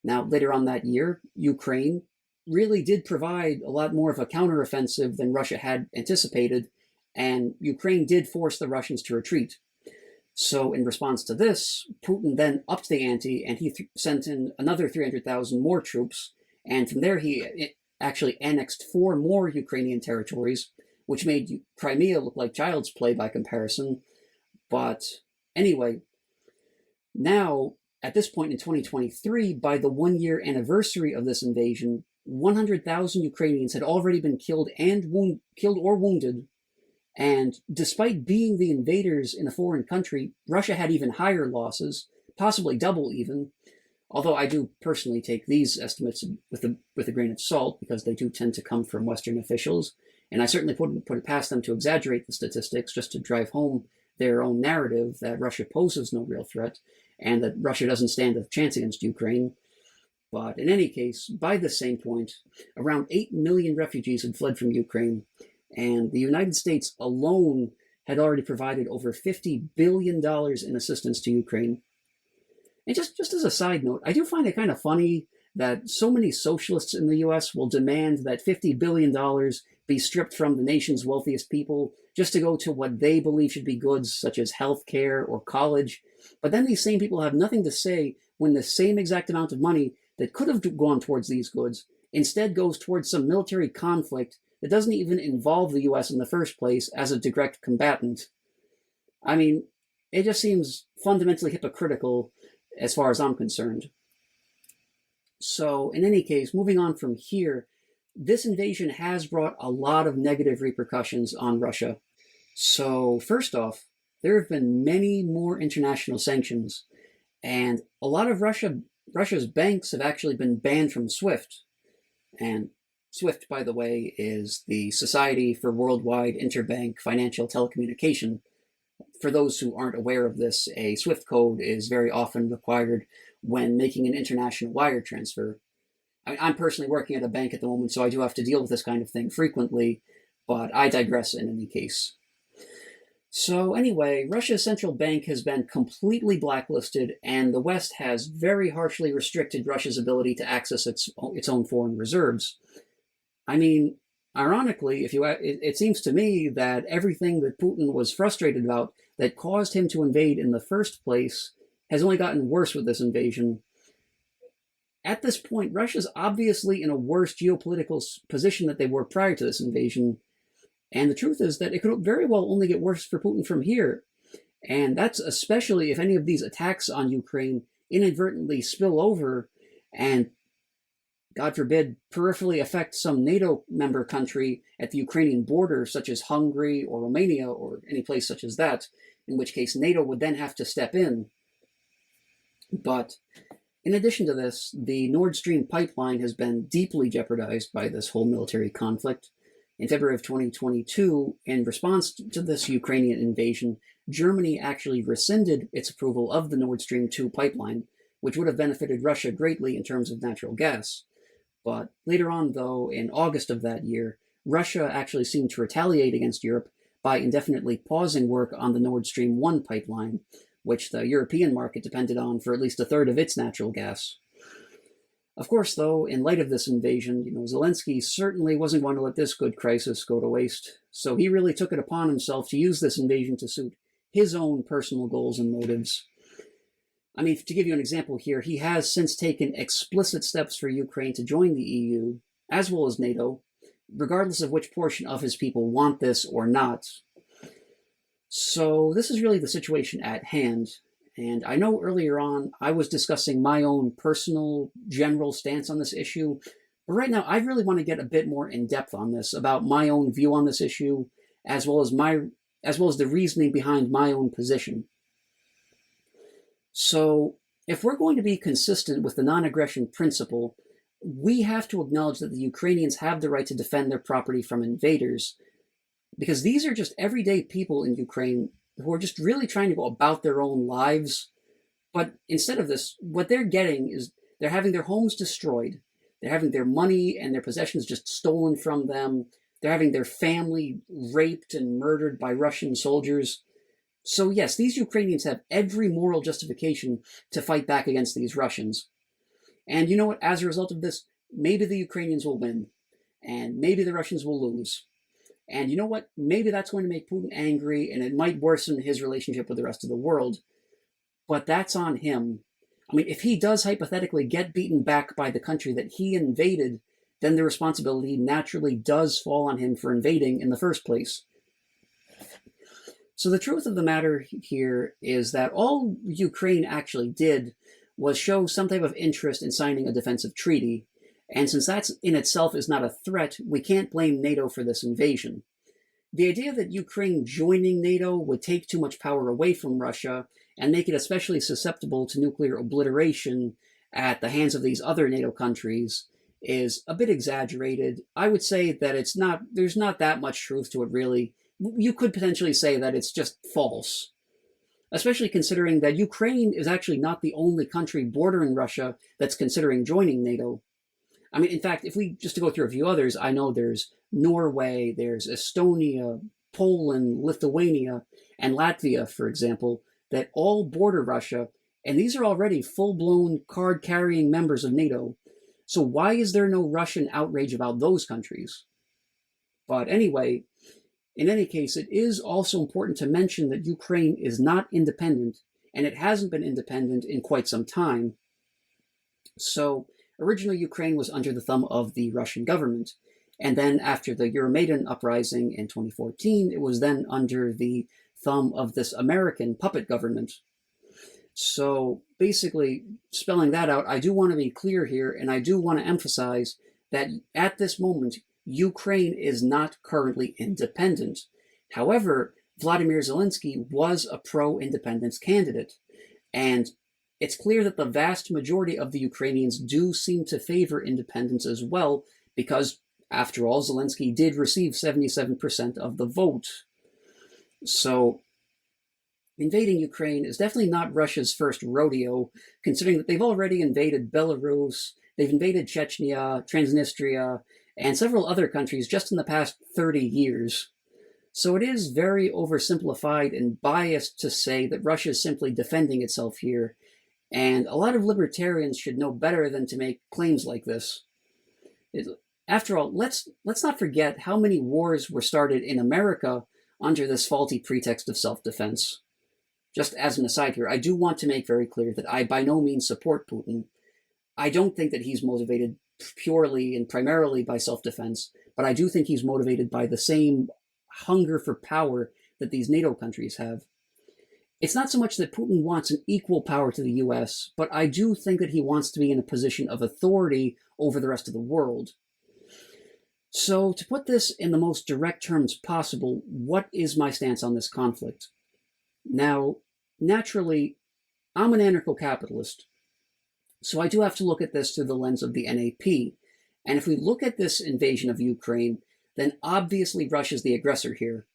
Now, later on that year, Ukraine really did provide a lot more of a counteroffensive than Russia had anticipated, and Ukraine did force the Russians to retreat. So in response to this, Putin then upped the ante, and he sent in another 300,000 more troops, and from there he actually annexed 4 more Ukrainian territories, which made Crimea look like child's play by comparison. But anyway, now, at this point in 2023, by the 1-year anniversary of this invasion, 100,000 Ukrainians had already been killed or wounded. And despite being the invaders in a foreign country, Russia had even higher losses, possibly double even. Although I do personally take these estimates with a grain of salt, because they do tend to come from Western officials. And I certainly wouldn't put it past them to exaggerate the statistics just to drive home their own narrative that Russia poses no real threat and that Russia doesn't stand a chance against Ukraine. But in any case, by the same point, around 8 million refugees had fled from Ukraine, and the United States alone had already provided over $50 billion in assistance to Ukraine. And just as a side note, I do find it kind of funny that so many socialists in the US will demand that $50 billion be stripped from the nation's wealthiest people just to go to what they believe should be goods such as healthcare or college. But then these same people have nothing to say when the same exact amount of money that could have gone towards these goods instead goes towards some military conflict that doesn't even involve the US in the first place as a direct combatant. I mean, it just seems fundamentally hypocritical as far as I'm concerned. So, in any case, moving on from here, this invasion has brought a lot of negative repercussions on Russia. So, first off, there have been many more international sanctions, and a lot of Russia's banks have actually been banned from SWIFT. And SWIFT, by the way, is the Society for Worldwide Interbank Financial Telecommunication. For those who aren't aware of this, a SWIFT code is very often required when making an international wire transfer. I'm personally working at a bank at the moment, so I do have to deal with this kind of thing frequently, but I digress in any case. So anyway, Russia's central bank has been completely blacklisted, and the West has very harshly restricted Russia's ability to access its own foreign reserves. I mean, ironically, it seems to me that everything that Putin was frustrated about that caused him to invade in the first place has only gotten worse with this invasion. At this point, Russia's obviously in a worse geopolitical position than they were prior to this invasion. And the truth is that it could very well only get worse for Putin from here. And that's especially if any of these attacks on Ukraine inadvertently spill over and, God forbid, peripherally affect some NATO member country at the Ukrainian border, such as Hungary or Romania or any place such as that, in which case NATO would then have to step in. But in addition to this, the Nord Stream pipeline has been deeply jeopardized by this whole military conflict. In February of 2022, in response to this Ukrainian invasion, Germany actually rescinded its approval of the Nord Stream 2 pipeline, which would have benefited Russia greatly in terms of natural gas. But later on, though, in August of that year, Russia actually seemed to retaliate against Europe by indefinitely pausing work on the Nord Stream 1 pipeline, which the European market depended on for at least a third of its natural gas. Of course, though, in light of this invasion, Zelensky certainly wasn't going to let this good crisis go to waste, so he really took it upon himself to use this invasion to suit his own personal goals and motives. I mean, to give you an example here, he has since taken explicit steps for Ukraine to join the EU, as well as NATO, regardless of which portion of his people want this or not. So this is really the situation at hand. And I know earlier on I was discussing my own personal general stance on this issue, but right now I really want to get a bit more in depth on this, about my own view on this issue, as well as the reasoning behind my own position. So, if we're going to be consistent with the non-aggression principle, we have to acknowledge that the Ukrainians have the right to defend their property from invaders, because these are just everyday people in Ukraine who are just really trying to go about their own lives. But instead of this, what they're getting is they're having their homes destroyed. They're having their money and their possessions just stolen from them. They're having their family raped and murdered by Russian soldiers. So yes, these Ukrainians have every moral justification to fight back against these Russians. And you know what? As a result of this, maybe the Ukrainians will win. And maybe the Russians will lose. And you know what? Maybe that's going to make Putin angry, and it might worsen his relationship with the rest of the world. But that's on him. I mean, if he does hypothetically get beaten back by the country that he invaded, then the responsibility naturally does fall on him for invading in the first place. So the truth of the matter here is that all Ukraine actually did was show some type of interest in signing a defensive treaty. And since that in itself is not a threat, we can't blame NATO for this invasion. The idea that Ukraine joining NATO would take too much power away from Russia and make it especially susceptible to nuclear obliteration at the hands of these other NATO countries is a bit exaggerated. I would say that there's not that much truth to it, really. You could potentially say that it's just false, especially considering that Ukraine is actually not the only country bordering Russia that's considering joining NATO. I mean, in fact, if we just to go through a few others, I know there's Norway, there's Estonia, Poland, Lithuania, and Latvia, for example, that all border Russia, and these are already full-blown card-carrying members of NATO. So why is there no Russian outrage about those countries? But anyway, in any case, it is also important to mention that Ukraine is not independent, and it hasn't been independent in quite some time. So, originally Ukraine was under the thumb of the Russian government, and then after the Euromaidan uprising in 2014, it was then under the thumb of this American puppet government. So, basically, spelling that out, I do want to be clear here, and I do want to emphasize that at this moment, Ukraine is not currently independent. However, Vladimir Zelensky was a pro-independence candidate, and it's clear that the vast majority of the Ukrainians do seem to favor independence as well, because, after all, Zelensky did receive 77% of the vote. So, invading Ukraine is definitely not Russia's first rodeo, considering that they've already invaded Belarus, they've invaded Chechnya, Transnistria, and several other countries just in the past 30 years. So it is very oversimplified and biased to say that Russia is simply defending itself here, and a lot of libertarians should know better than to make claims like this. After all, let's not forget how many wars were started in America under this faulty pretext of self-defense. Just as an aside here, I do want to make very clear that I by no means support Putin. I don't think that he's motivated purely and primarily by self-defense, but I do think he's motivated by the same hunger for power that these NATO countries have. It's not so much that Putin wants an equal power to the US, but I do think that he wants to be in a position of authority over the rest of the world. So, to put this in the most direct terms possible, what is my stance on this conflict? Now, naturally, I'm an anarcho-capitalist, so I do have to look at this through the lens of the NAP. And if we look at this invasion of Ukraine, then obviously Russia's the aggressor here.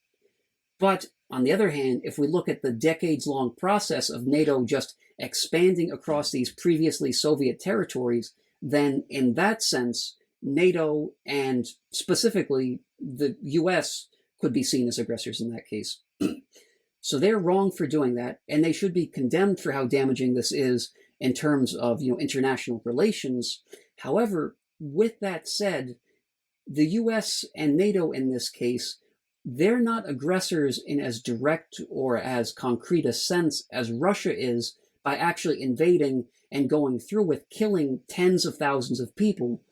But on the other hand, if we look at the decades-long process of NATO just expanding across these previously Soviet territories, then in that sense, NATO and specifically the US could be seen as aggressors in that case. So they're wrong for doing that, and they should be condemned for how damaging this is in terms of international relations. However, with that said, the US and NATO in this case, they're not aggressors in as direct or as concrete a sense as Russia is by actually invading and going through with killing tens of thousands of people.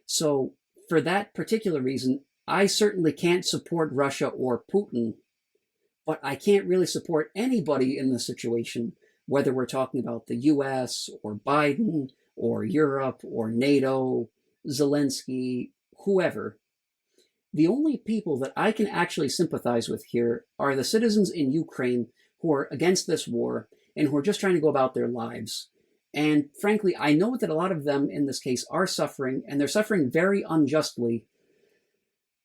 So for that particular reason, I certainly can't support Russia or Putin, but I can't really support anybody in this situation, whether we're talking about the US or Biden or Europe or NATO, Zelensky, whoever. The only people that I can actually sympathize with here are the citizens in Ukraine who are against this war and who are just trying to go about their lives. And frankly, I know that a lot of them in this case are suffering, and they're suffering very unjustly.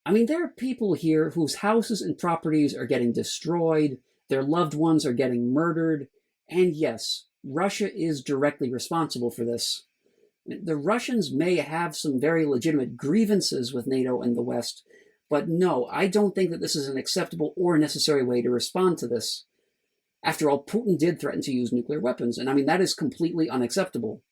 I mean, there are people here whose houses and properties are getting destroyed, their loved ones are getting murdered, and yes, Russia is directly responsible for this. The Russians may have some very legitimate grievances with NATO and the West, but no, I don't think that this is an acceptable or necessary way to respond to this. After all, Putin did threaten to use nuclear weapons, and I mean, that is completely unacceptable.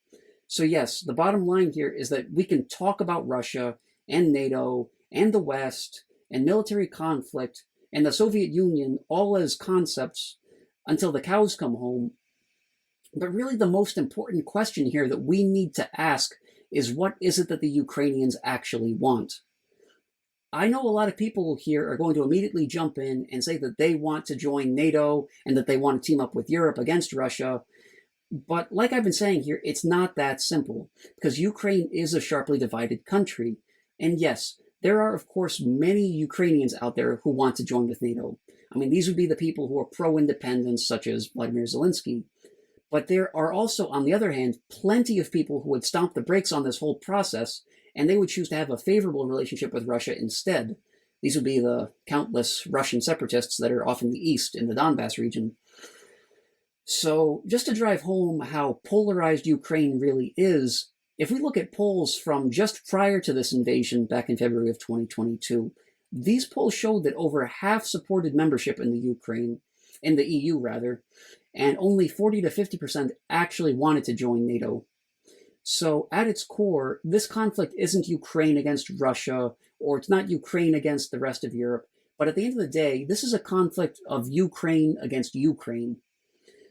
So yes, the bottom line here is that we can talk about Russia and NATO and the West and military conflict and the Soviet Union all as concepts until the cows come home. But really the most important question here that we need to ask is, what is it that the Ukrainians actually want? I know a lot of people here are going to immediately jump in and say that they want to join NATO and that they want to team up with Europe against Russia. But like I've been saying here, it's not that simple, because Ukraine is a sharply divided country. And yes, there are, of course, many Ukrainians out there who want to join with NATO. I mean, these would be the people who are pro-independence, such as Vladimir Zelensky. But there are also, on the other hand, plenty of people who would stomp the brakes on this whole process, and they would choose to have a favorable relationship with Russia instead. These would be the countless Russian separatists that are off in the east, in the Donbass region. So, just to drive home how polarized Ukraine really is, if we look at polls from just prior to this invasion back in February of 2022, these polls showed that over half supported membership in the EU rather, and only 40 to 50% actually wanted to join NATO. So at its core, this conflict isn't Ukraine against Russia, or it's not Ukraine against the rest of Europe, but at the end of the day, this is a conflict of Ukraine against Ukraine.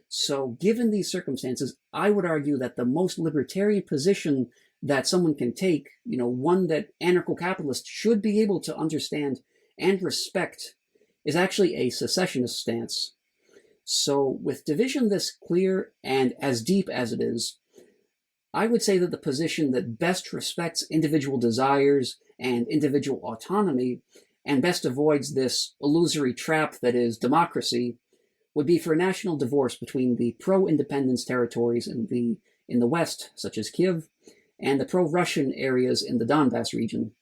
So given these circumstances, I would argue that the most libertarian position that someone can take, one that anarcho-capitalists should be able to understand and respect, is actually a secessionist stance. So with division this clear and as deep as it is, I would say that the position that best respects individual desires and individual autonomy and best avoids this illusory trap that is democracy would be for a national divorce between the pro-independence territories in the West, such as Kiev, and the pro-Russian areas in the Donbass region.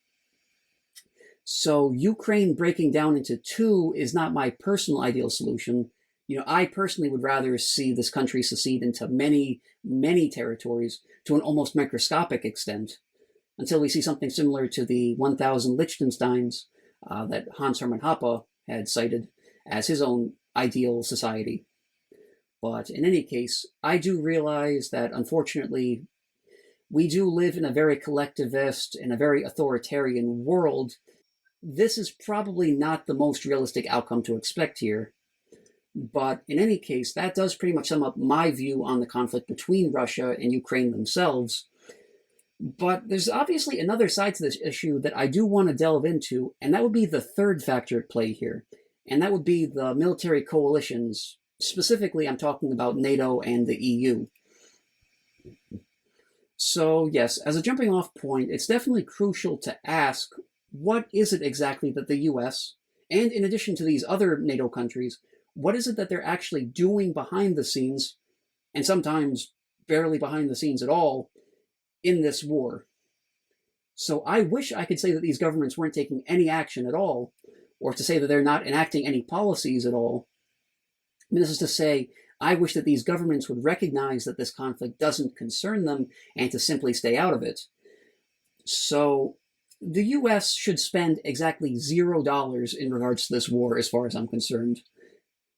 So Ukraine breaking down into two is not my personal ideal solution. I personally would rather see this country secede into many, many territories to an almost microscopic extent, until we see something similar to the 1,000 Liechtensteins that Hans Hermann Hoppe had cited as his own ideal society. But in any case, I do realize that, unfortunately, we do live in a very collectivist and a very authoritarian world, this is probably not the most realistic outcome to expect here. But in any case, that does pretty much sum up my view on the conflict between Russia and Ukraine themselves. But there's obviously another side to this issue that I do want to delve into, and that would be the third factor at play here, and that would be the military coalitions. Specifically, I'm talking about NATO and the EU. So yes, as a jumping off point, it's definitely crucial to ask, what is it exactly that the US, and in addition to these other NATO countries, what is it that they're actually doing behind the scenes, and sometimes barely behind the scenes at all, in this war? So I wish I could say that these governments weren't taking any action at all, or to say that they're not enacting any policies at all. I mean, this is to say, I wish that these governments would recognize that this conflict doesn't concern them and to simply stay out of it. So the US should spend exactly $0 in regards to this war, as far as I'm concerned.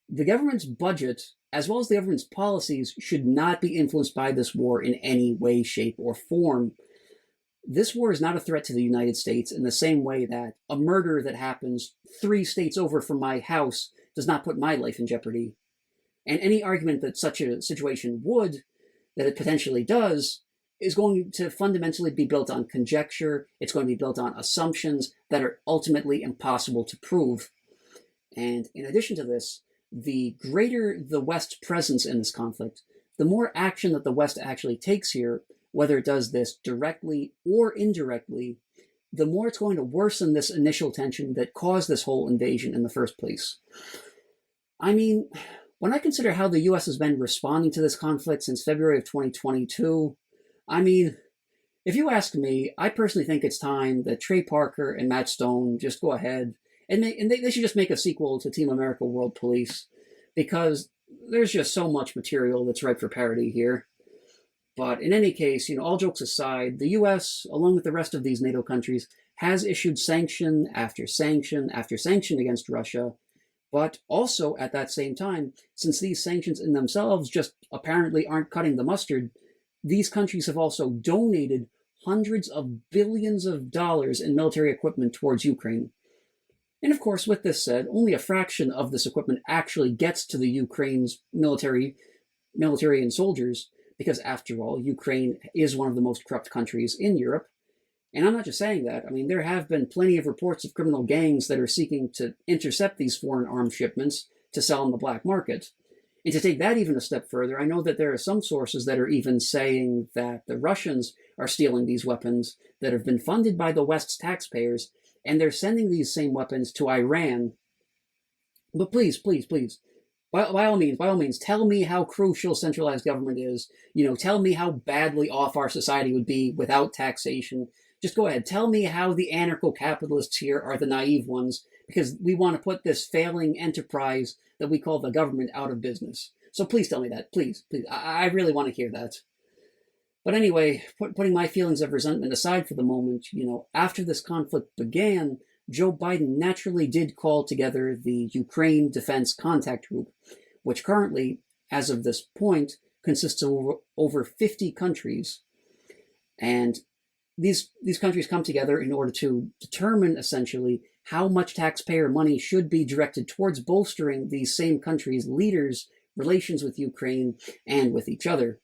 The government's budget, as well as the government's policies, should not be influenced by this war in any way, shape, or form. This war is not a threat to the United States in the same way that a murder that happens 3 states over from my house does not put my life in jeopardy. And any argument that such a situation would, that it potentially does, is going to fundamentally be built on conjecture. It's going to be built on assumptions that are ultimately impossible to prove. And in addition to this, the greater the West's presence in this conflict, the more action that the West actually takes here, whether it does this directly or indirectly, the more it's going to worsen this initial tension that caused this whole invasion in the first place. I mean, when I consider how the US has been responding to this conflict since February of 2022, I mean, if you ask me, I personally think it's time that Trey Parker and Matt Stone just go ahead and they should just make a sequel to Team America World Police, because there's just so much material that's ripe for parody here. But in any case, all jokes aside, the US, along with the rest of these NATO countries, has issued sanction after sanction after sanction against Russia. But also, at that same time, since these sanctions in themselves just apparently aren't cutting the mustard, these countries have also donated hundreds of billions of dollars in military equipment towards Ukraine. And of course, with this said, only a fraction of this equipment actually gets to the Ukraine's military and soldiers, because after all, Ukraine is one of the most corrupt countries in Europe. And I'm not just saying that. I mean, there have been plenty of reports of criminal gangs that are seeking to intercept these foreign arms shipments to sell on the black market. And to take that even a step further, I know that there are some sources that are even saying that the Russians are stealing these weapons that have been funded by the West's taxpayers, and they're sending these same weapons to Iran. But please, please, please, by all means, tell me how crucial centralized government is. Tell me how badly off our society would be without taxation. Just go ahead. Tell me how the anarcho-capitalists here are the naive ones, because we want to put this failing enterprise that we call the government out of business. So please tell me that. Please, please. I really want to hear that. But anyway, putting my feelings of resentment aside for the moment, after this conflict began, Joe Biden naturally did call together the Ukraine Defense Contact Group, which currently, as of this point, consists of over 50 countries. And these countries come together in order to determine, essentially, how much taxpayer money should be directed towards bolstering these same countries' leaders' relations with Ukraine and with each other.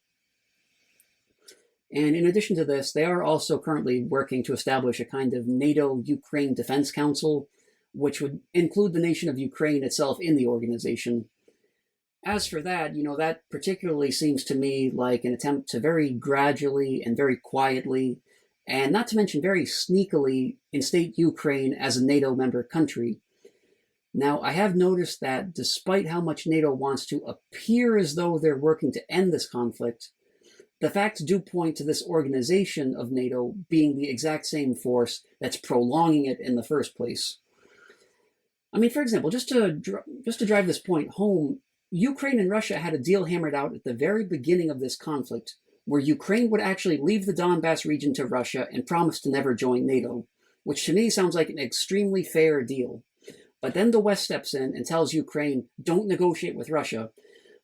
And in addition to this, they are also currently working to establish a kind of NATO-Ukraine Defense Council, which would include the nation of Ukraine itself in the organization. As for that, that particularly seems to me like an attempt to very gradually and very quietly, and not to mention very sneakily, instate Ukraine as a NATO member country. Now, I have noticed that despite how much NATO wants to appear as though they're working to end this conflict, the facts do point to this organization of NATO being the exact same force that's prolonging it in the first place. I mean, for example, just to drive this point home, Ukraine and Russia had a deal hammered out at the very beginning of this conflict, where Ukraine would actually leave the Donbass region to Russia and promise to never join NATO, which to me sounds like an extremely fair deal. But then the West steps in and tells Ukraine, don't negotiate with Russia,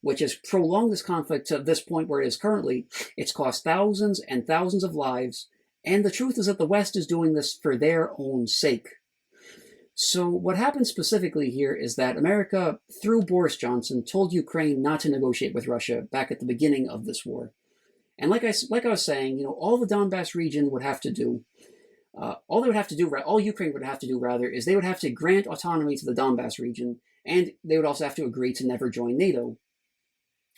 which has prolonged this conflict to this point where it is currently. It's cost thousands and thousands of lives, and the truth is that the West is doing this for their own sake. So what happened specifically here is that America, through Boris Johnson, told Ukraine not to negotiate with Russia back at the beginning of this war. And like I was saying, all the Donbass region would have to do, all Ukraine would have to do, rather, is they would have to grant autonomy to the Donbass region, and they would also have to agree to never join NATO.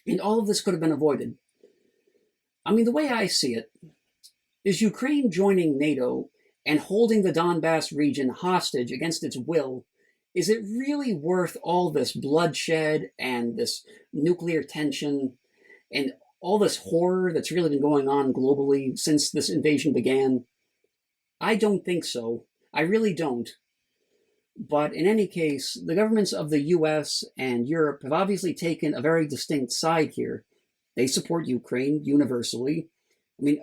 And all of this could have been avoided. I mean, the way I see it is Ukraine joining NATO and holding the Donbass region hostage against its will, is it really worth all this bloodshed and this nuclear tension and all this horror that's really been going on globally since this invasion began? I don't think so. I really don't. But in any case, the governments of the US and Europe have obviously taken a very distinct side here. They support Ukraine universally. I mean,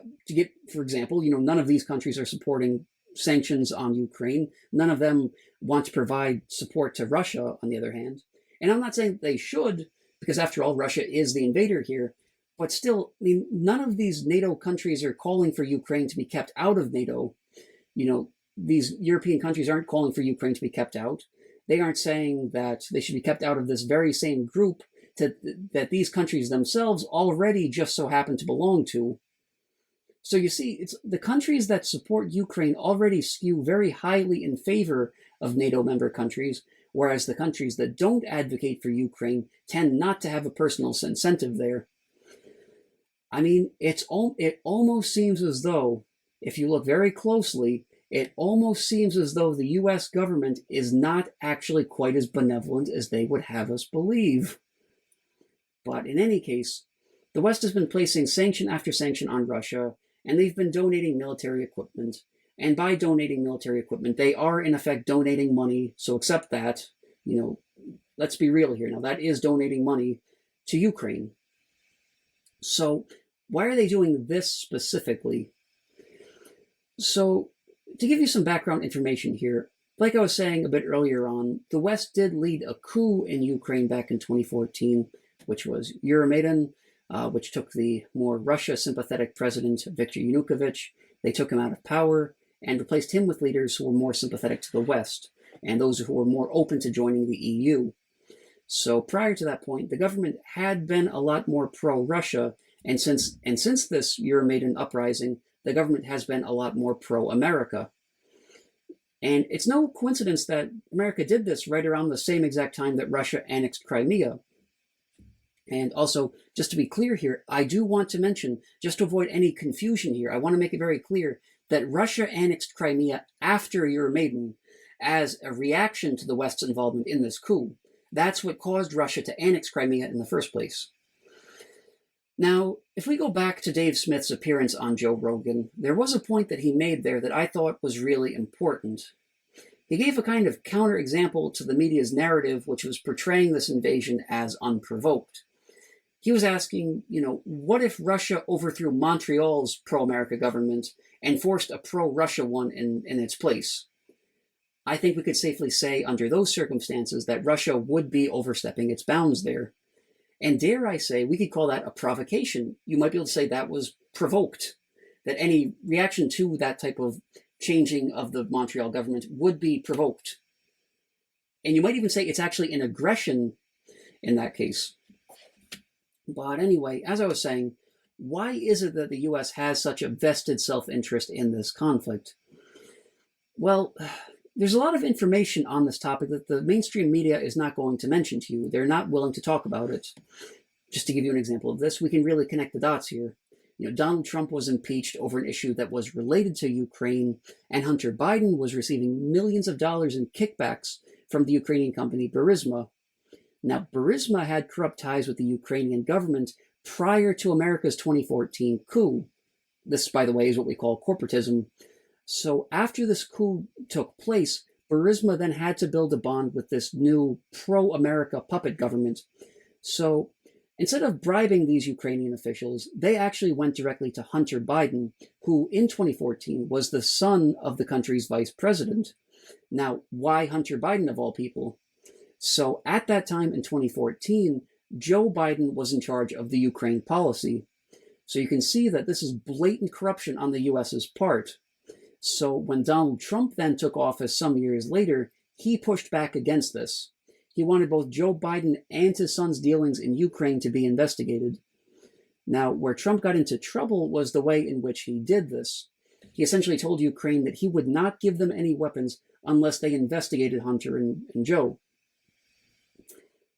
for example, none of these countries are supporting sanctions on Ukraine. None of them want to provide support to Russia, on the other hand. And I'm not saying they should, because after all, Russia is the invader here. But still, I mean, none of these NATO countries are calling for Ukraine to be kept out of NATO. These European countries aren't calling for Ukraine to be kept out. They aren't saying that they should be kept out of this very same group that these countries themselves already just so happen to belong to. So you see, it's the countries that support Ukraine already skew very highly in favor of NATO member countries, whereas the countries that don't advocate for Ukraine tend not to have a personal incentive there. I mean, it almost seems as though, if you look very closely, it almost seems as though the US government is not actually quite as benevolent as they would have us believe. But in any case, the West has been placing sanction after sanction on Russia, and they've been donating military equipment. And by donating military equipment, they are in effect donating money. So accept that, let's be real here. Now, that is donating money to Ukraine. So why are they doing this specifically? So to give you some background information here, like I was saying a bit earlier on, the West did lead a coup in Ukraine back in 2014, which was Euromaidan, which took the more Russia-sympathetic president, Viktor Yanukovych. They took him out of power and replaced him with leaders who were more sympathetic to the West and those who were more open to joining the EU. So prior to that point, the government had been a lot more pro-Russia, and since this Euromaidan uprising, the government has been a lot more pro-America. And it's no coincidence that America did this right around the same exact time that Russia annexed Crimea. And also, just to be clear here, I do want to mention, just to avoid any confusion here, I want to make it very clear that Russia annexed Crimea after Euromaidan as a reaction to the West's involvement in this coup. That's what caused Russia to annex Crimea in the first place. Now, if we go back to Dave Smith's appearance on Joe Rogan, there was a point that he made there that I thought was really important. He gave a kind of counterexample to the media's narrative, which was portraying this invasion as unprovoked. He was asking, what if Russia overthrew Montreal's pro-America government and forced a pro-Russia one in its place? I think we could safely say under those circumstances that Russia would be overstepping its bounds there. And dare I say, we could call that a provocation. You might be able to say that was provoked, that any reaction to that type of changing of the Montreal government would be provoked. And you might even say it's actually an aggression in that case. But anyway, as I was saying, why is it that the US has such a vested self-interest in this conflict? Well, there's a lot of information on this topic that the mainstream media is not going to mention to you. They're not willing to talk about it. Just to give you an example of this, we can really connect the dots here. Donald Trump was impeached over an issue that was related to Ukraine, and Hunter Biden was receiving millions of dollars in kickbacks from the Ukrainian company Burisma. Now, Burisma had corrupt ties with the Ukrainian government prior to America's 2014 coup. This, by the way, is what we call corporatism. So after this coup took place, Burisma then had to build a bond with this new pro-America puppet government. So instead of bribing these Ukrainian officials, they actually went directly to Hunter Biden, who in 2014 was the son of the country's vice president. Now, why Hunter Biden of all people? So at that time in 2014, Joe Biden was in charge of the Ukraine policy. So you can see that this is blatant corruption on the US's part. So when Donald Trump then took office some years later, he pushed back against this. He wanted both Joe Biden and his son's dealings in Ukraine to be investigated. Now, where Trump got into trouble was the way in which he did this. He essentially told Ukraine that he would not give them any weapons unless they investigated Hunter and Joe.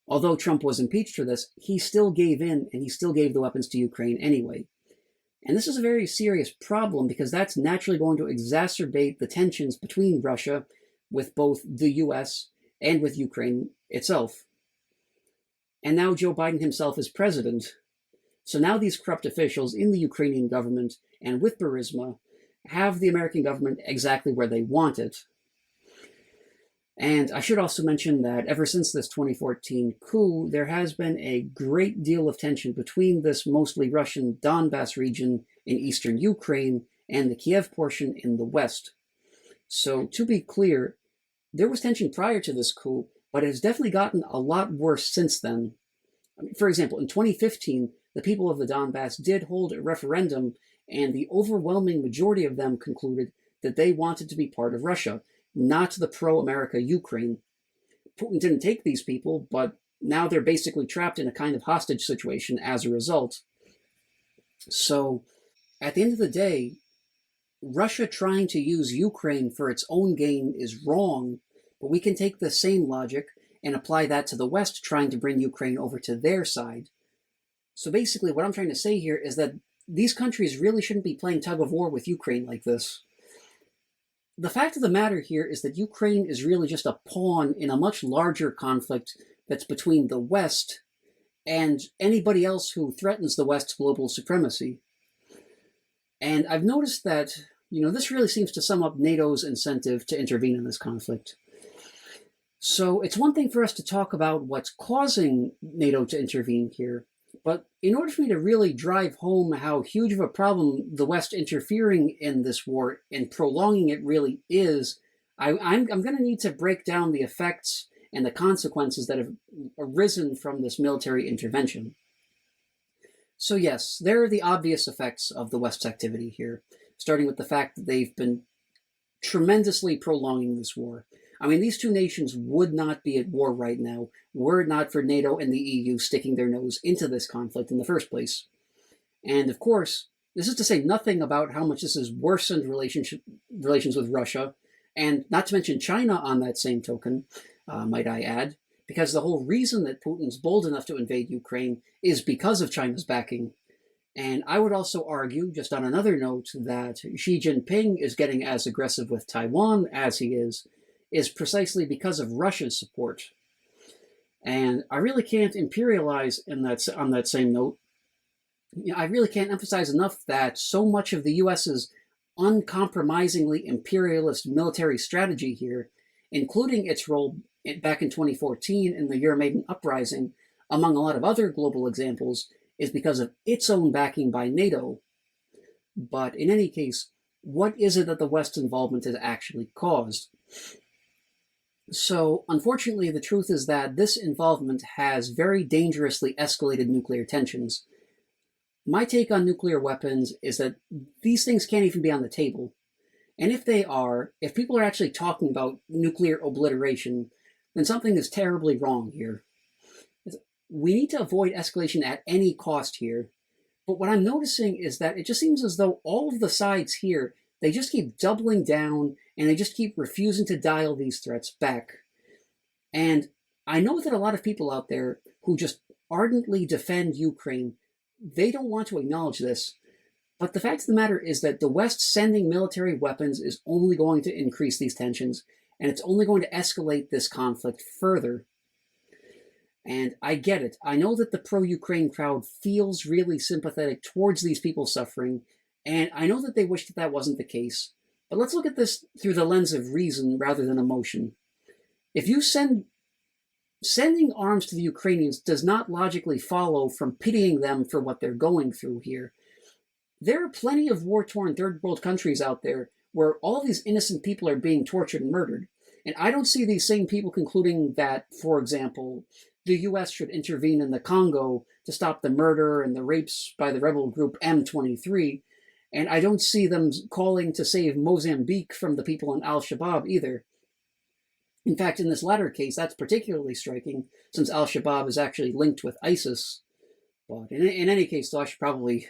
Although Trump was impeached for this, he still gave in and he still gave the weapons to Ukraine anyway. And this is a very serious problem because that's naturally going to exacerbate the tensions between Russia with both the US and with Ukraine itself. And now Joe Biden himself is president. So now these corrupt officials in the Ukrainian government and with Burisma have the American government exactly where they want it. And I should also mention that ever since this 2014 coup, there has been a great deal of tension between this mostly Russian Donbass region in eastern Ukraine and the Kiev portion in the west. So to be clear, there was tension prior to this coup, but it has definitely gotten a lot worse since then. For example, in 2015, the people of the Donbass did hold a referendum, and the overwhelming majority of them concluded that they wanted to be part of Russia, not the pro-America Ukraine. Putin didn't take these people, but now they're basically trapped in a kind of hostage situation as a result. So, at the end of the day, Russia trying to use Ukraine for its own gain is wrong, but we can take the same logic and apply that to the West trying to bring Ukraine over to their side. So basically, what I'm trying to say here is that these countries really shouldn't be playing tug of war with Ukraine like this. The fact of the matter here is that Ukraine is really just a pawn in a much larger conflict that's between the West and anybody else who threatens the West's global supremacy. And I've noticed that, this really seems to sum up NATO's incentive to intervene in this conflict. So it's one thing for us to talk about what's causing NATO to intervene here, but in order for me to really drive home how huge of a problem the West interfering in this war and prolonging it really is, I'm going to need to break down the effects and the consequences that have arisen from this military intervention. So yes, there are the obvious effects of the West's activity here, starting with the fact that they've been tremendously prolonging this war. I mean, these two nations would not be at war right now were it not for NATO and the EU sticking their nose into this conflict in the first place. And of course, this is to say nothing about how much this has worsened relations with Russia, and not to mention China on that same token, might I add, because the whole reason that Putin's bold enough to invade Ukraine is because of China's backing. And I would also argue, just on another note, that Xi Jinping is getting as aggressive with Taiwan as he is precisely because of Russia's support. And I really can't imperialize on that same note. I really can't emphasize enough that so much of the US's uncompromisingly imperialist military strategy here, including its role back in 2014 in the Euromaidan uprising, among a lot of other global examples, is because of its own backing by NATO. But in any case, what is it that the West's involvement has actually caused? So, unfortunately, the truth is that this involvement has very dangerously escalated nuclear tensions. My take on nuclear weapons is that these things can't even be on the table. And if they are, if people are actually talking about nuclear obliteration, then something is terribly wrong here. We need to avoid escalation at any cost here. But what I'm noticing is that it just seems as though all of the sides here, they just keep doubling down and they just keep refusing to dial these threats back. And I know that a lot of people out there who just ardently defend Ukraine, they don't want to acknowledge this. But the fact of the matter is that the West sending military weapons is only going to increase these tensions, and it's only going to escalate this conflict further. And I get it. I know that the pro-Ukraine crowd feels really sympathetic towards these people suffering, and I know that they wish that that wasn't the case. But let's look at this through the lens of reason rather than emotion. If you sending arms to the Ukrainians does not logically follow from pitying them for what they're going through here. There are plenty of war-torn third world countries out there where all these innocent people are being tortured and murdered. And I don't see these same people concluding that, for example, the US should intervene in the Congo to stop the murder and the rapes by the rebel group M23. And I don't see them calling to save Mozambique from the people in Al-Shabaab either. In fact, in this latter case, that's particularly striking, since Al-Shabaab is actually linked with ISIS. But in any case, though, I should probably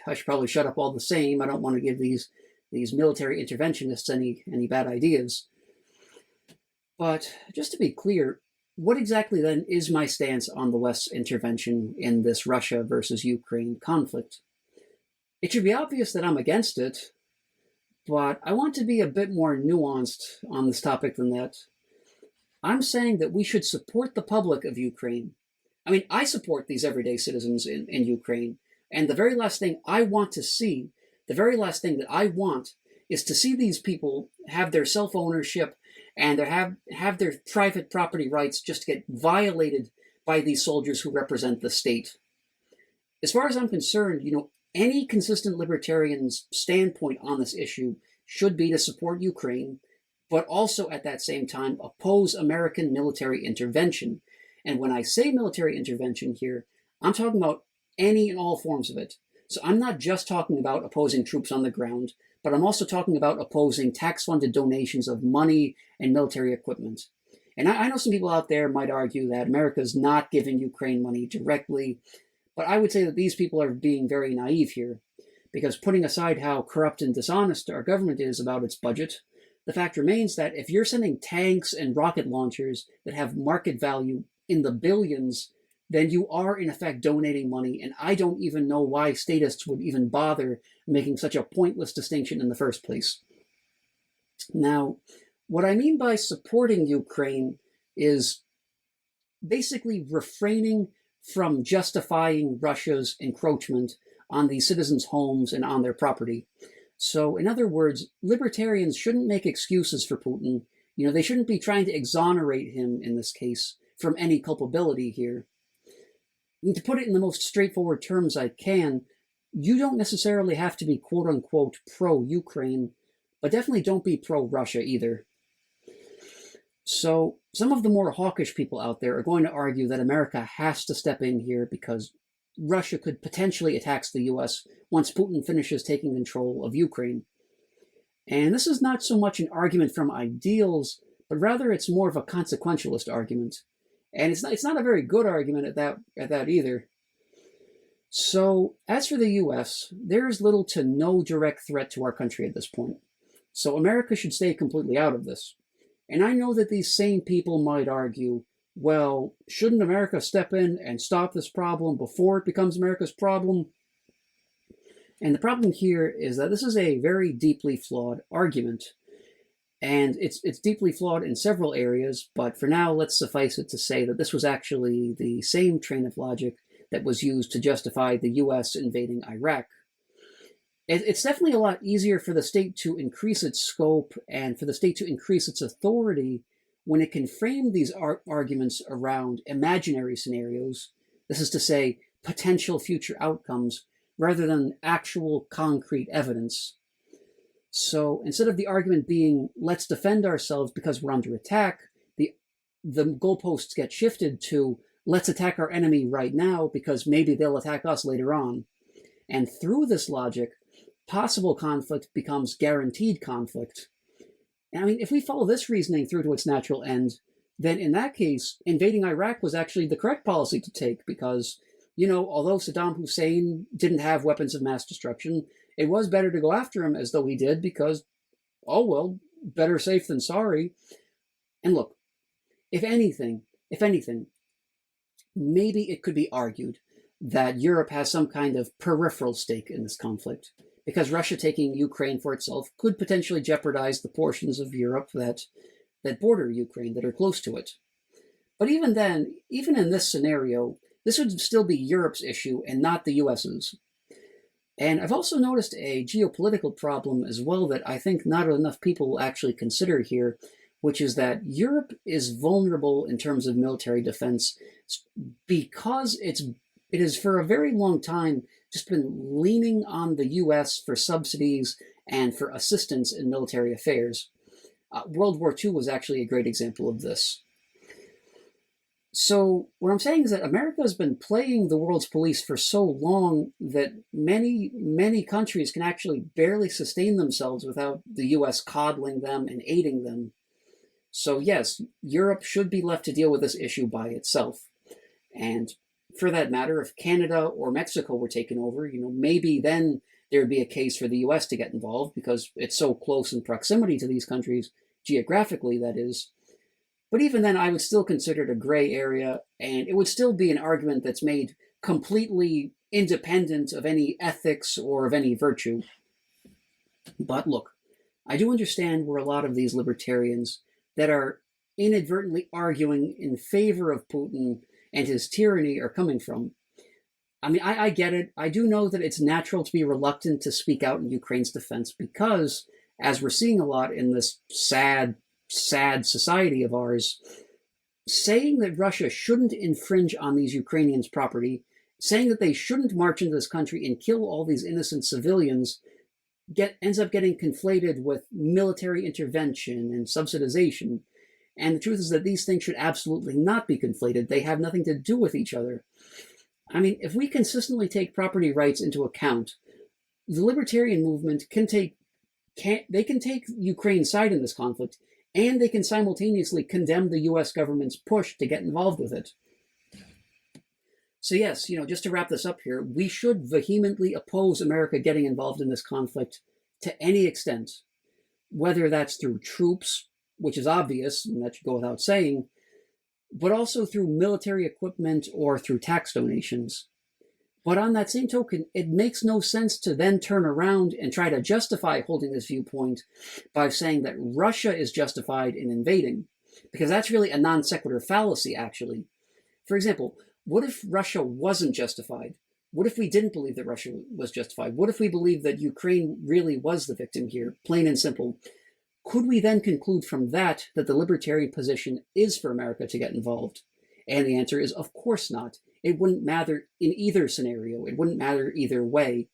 shut up all the same. I don't want to give these military interventionists any bad ideas. But just to be clear, what exactly then is my stance on the West's intervention in this Russia versus Ukraine conflict? It should be obvious that I'm against it, but I want to be a bit more nuanced on this topic than that. I'm saying that we should support the public of Ukraine. I mean, I support these everyday citizens in Ukraine, and the very last thing I want to see, the very last thing that I want, is to see these people have their self-ownership and have their private property rights just get violated by these soldiers who represent the state. As far as I'm concerned, any consistent libertarian's standpoint on this issue should be to support Ukraine, but also at that same time oppose American military intervention. And when I say military intervention here, I'm talking about any and all forms of it. So I'm not just talking about opposing troops on the ground, but I'm also talking about opposing tax-funded donations of money and military equipment. And I know some people out there might argue that America's not giving Ukraine money directly, but I would say that these people are being very naive here, because putting aside how corrupt and dishonest our government is about its budget, the fact remains that if you're sending tanks and rocket launchers that have market value in the billions, then you are in effect donating money, and I don't even know why statists would even bother making such a pointless distinction in the first place. Now, what I mean by supporting Ukraine is basically refraining from justifying Russia's encroachment on the citizens' homes and on their property. So, in other words, libertarians shouldn't make excuses for Putin. They shouldn't be trying to exonerate him in this case from any culpability here. And to put it in the most straightforward terms I can, you don't necessarily have to be quote-unquote pro-Ukraine, but definitely don't be pro-Russia either. So some of the more hawkish people out there are going to argue that America has to step in here because Russia could potentially attack the US once Putin finishes taking control of Ukraine. And this is not so much an argument from ideals, but rather it's more of a consequentialist argument. And it's not a very good argument at that either. So as for the US, there is little to no direct threat to our country at this point. So America should stay completely out of this. And I know that these same people might argue, well, shouldn't America step in and stop this problem before it becomes America's problem? And the problem here is that this is a very deeply flawed argument. And it's deeply flawed in several areas, but for now, let's suffice it to say that this was actually the same train of logic that was used to justify the US invading Iraq. It's definitely a lot easier for the state to increase its scope and for the state to increase its authority when it can frame these arguments around imaginary scenarios, this is to say, potential future outcomes, rather than actual concrete evidence. So instead of the argument being, let's defend ourselves because we're under attack, the goalposts get shifted to, let's attack our enemy right now because maybe they'll attack us later on. And through this logic, possible conflict becomes guaranteed conflict. I mean, if we follow this reasoning through to its natural end, then in that case, invading Iraq was actually the correct policy to take because, although Saddam Hussein didn't have weapons of mass destruction, it was better to go after him as though he did because, oh well, better safe than sorry. And look, if anything, maybe it could be argued that Europe has some kind of peripheral stake in this conflict, because Russia taking Ukraine for itself could potentially jeopardize the portions of Europe that border Ukraine, that are close to it. But even then, even in this scenario, this would still be Europe's issue and not the US's. And I've also noticed a geopolitical problem as well that I think not enough people will actually consider here, which is that Europe is vulnerable in terms of military defense because it has for a very long time just been leaning on the US for subsidies and for assistance in military affairs. World War II was actually a great example of this. So what I'm saying is that America has been playing the world's police for so long that many countries can actually barely sustain themselves without the US coddling them and aiding them. So yes, Europe should be left to deal with this issue by itself. And for that matter, if Canada or Mexico were taken over, maybe then there'd be a case for the US to get involved because it's so close in proximity to these countries, geographically, that is. But even then, I would still consider it a gray area, and it would still be an argument that's made completely independent of any ethics or of any virtue. But look, I do understand where a lot of these libertarians that are inadvertently arguing in favor of Putin and his tyranny are coming from. I mean, I get it. I do know that it's natural to be reluctant to speak out in Ukraine's defense because, as we're seeing a lot in this sad society of ours, saying that Russia shouldn't infringe on these Ukrainians' property, saying that they shouldn't march into this country and kill all these innocent civilians, ends up getting conflated with military intervention and subsidization. And the truth is that these things should absolutely not be conflated. They have nothing to do with each other. I mean, if we consistently take property rights into account, the libertarian movement can take Ukraine's side in this conflict, and they can simultaneously condemn the US government's push to get involved with it. So yes, just to wrap this up here, we should vehemently oppose America getting involved in this conflict to any extent, whether that's through troops, which is obvious, and that should go without saying, but also through military equipment or through tax donations. But on that same token, it makes no sense to then turn around and try to justify holding this viewpoint by saying that Russia is justified in invading, because that's really a non sequitur fallacy, actually. For example, what if Russia wasn't justified? What if we didn't believe that Russia was justified? What if we believed that Ukraine really was the victim here, plain and simple? Could we then conclude from that that the libertarian position is for America to get involved? And the answer is, of course not. It wouldn't matter in either scenario. It wouldn't matter either way.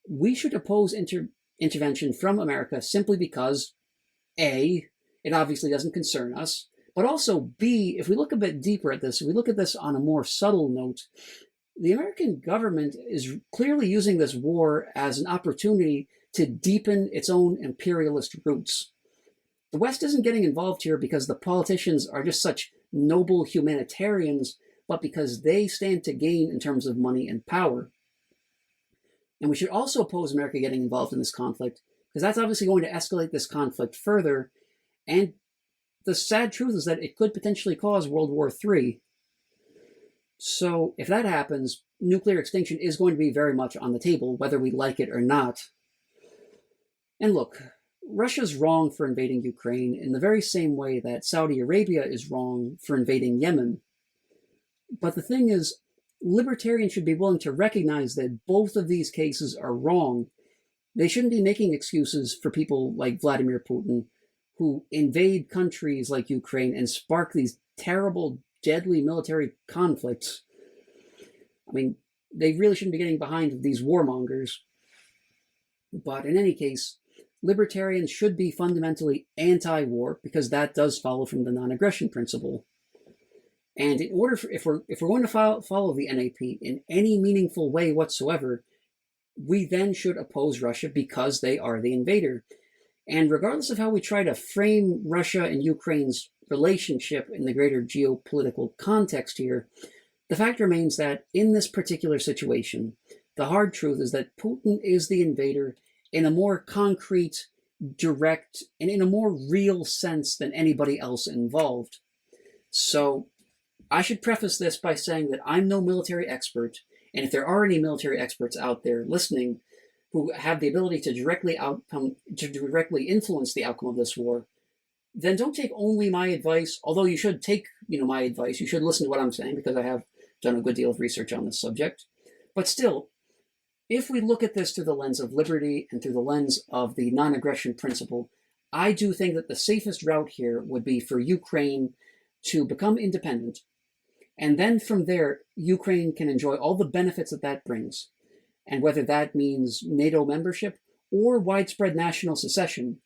We should oppose intervention from America simply because, A, it obviously doesn't concern us, but also, B, if we look a bit deeper at this, if we look at this on a more subtle note, the American government is clearly using this war as an opportunity to deepen its own imperialist roots. The West isn't getting involved here because the politicians are just such noble humanitarians, but because they stand to gain in terms of money and power. And we should also oppose America getting involved in this conflict, because that's obviously going to escalate this conflict further. And the sad truth is that it could potentially cause World War III. So if that happens, nuclear extinction is going to be very much on the table, whether we like it or not. And look, Russia's wrong for invading Ukraine in the very same way that Saudi Arabia is wrong for invading Yemen. But the thing is, libertarians should be willing to recognize that both of these cases are wrong. They shouldn't be making excuses for people like Vladimir Putin, who invade countries like Ukraine and spark these terrible, deadly military conflicts. I mean, they really shouldn't be getting behind these warmongers. But in any case, libertarians should be fundamentally anti-war because that does follow from the non-aggression principle. And in order for, if we're going to follow the NAP in any meaningful way whatsoever, we then should oppose Russia because they are the invader. And regardless of how we try to frame Russia and Ukraine's relationship in the greater geopolitical context here, the fact remains that in this particular situation, the hard truth is that Putin is the invader in a more concrete, direct, and in a more real sense than anybody else involved. So I should preface this by saying that I'm no military expert, and if there are any military experts out there listening who have the ability to directly influence the outcome of this war, then don't take only my advice, although you should take my advice. You should listen to what I'm saying because I have done a good deal of research on this subject. But still, if we look at this through the lens of liberty and through the lens of the non-aggression principle, I do think that the safest route here would be for Ukraine to become independent. And then from there, Ukraine can enjoy all the benefits that brings. And whether that means NATO membership or widespread national secession,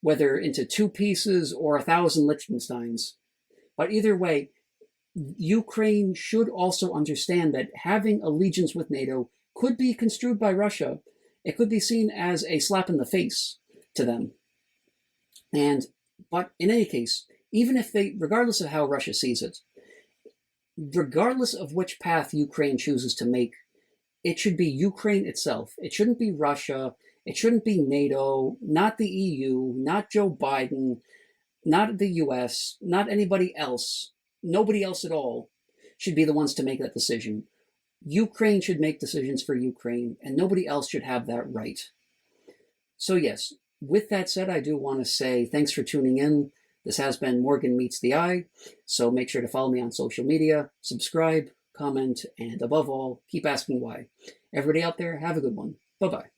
whether into 2 pieces or 1,000 Liechtensteins. But either way, Ukraine should also understand that having allegiance with NATO could be construed by Russia. It could be seen as a slap in the face to them. But in any case, even if they, regardless of how Russia sees it, regardless of which path Ukraine chooses to make, it should be Ukraine itself. It shouldn't be Russia. It shouldn't be NATO, not the EU, not Joe Biden, not the US, not anybody else. Nobody else at all should be the ones to make that decision. Ukraine should make decisions for Ukraine, and nobody else should have that right. So yes, with that said, I do want to say thanks for tuning in. This has been Morgan Meets the Eye, so make sure to follow me on social media, subscribe, comment, and above all, keep asking why. Everybody out there, have a good one. Bye-bye.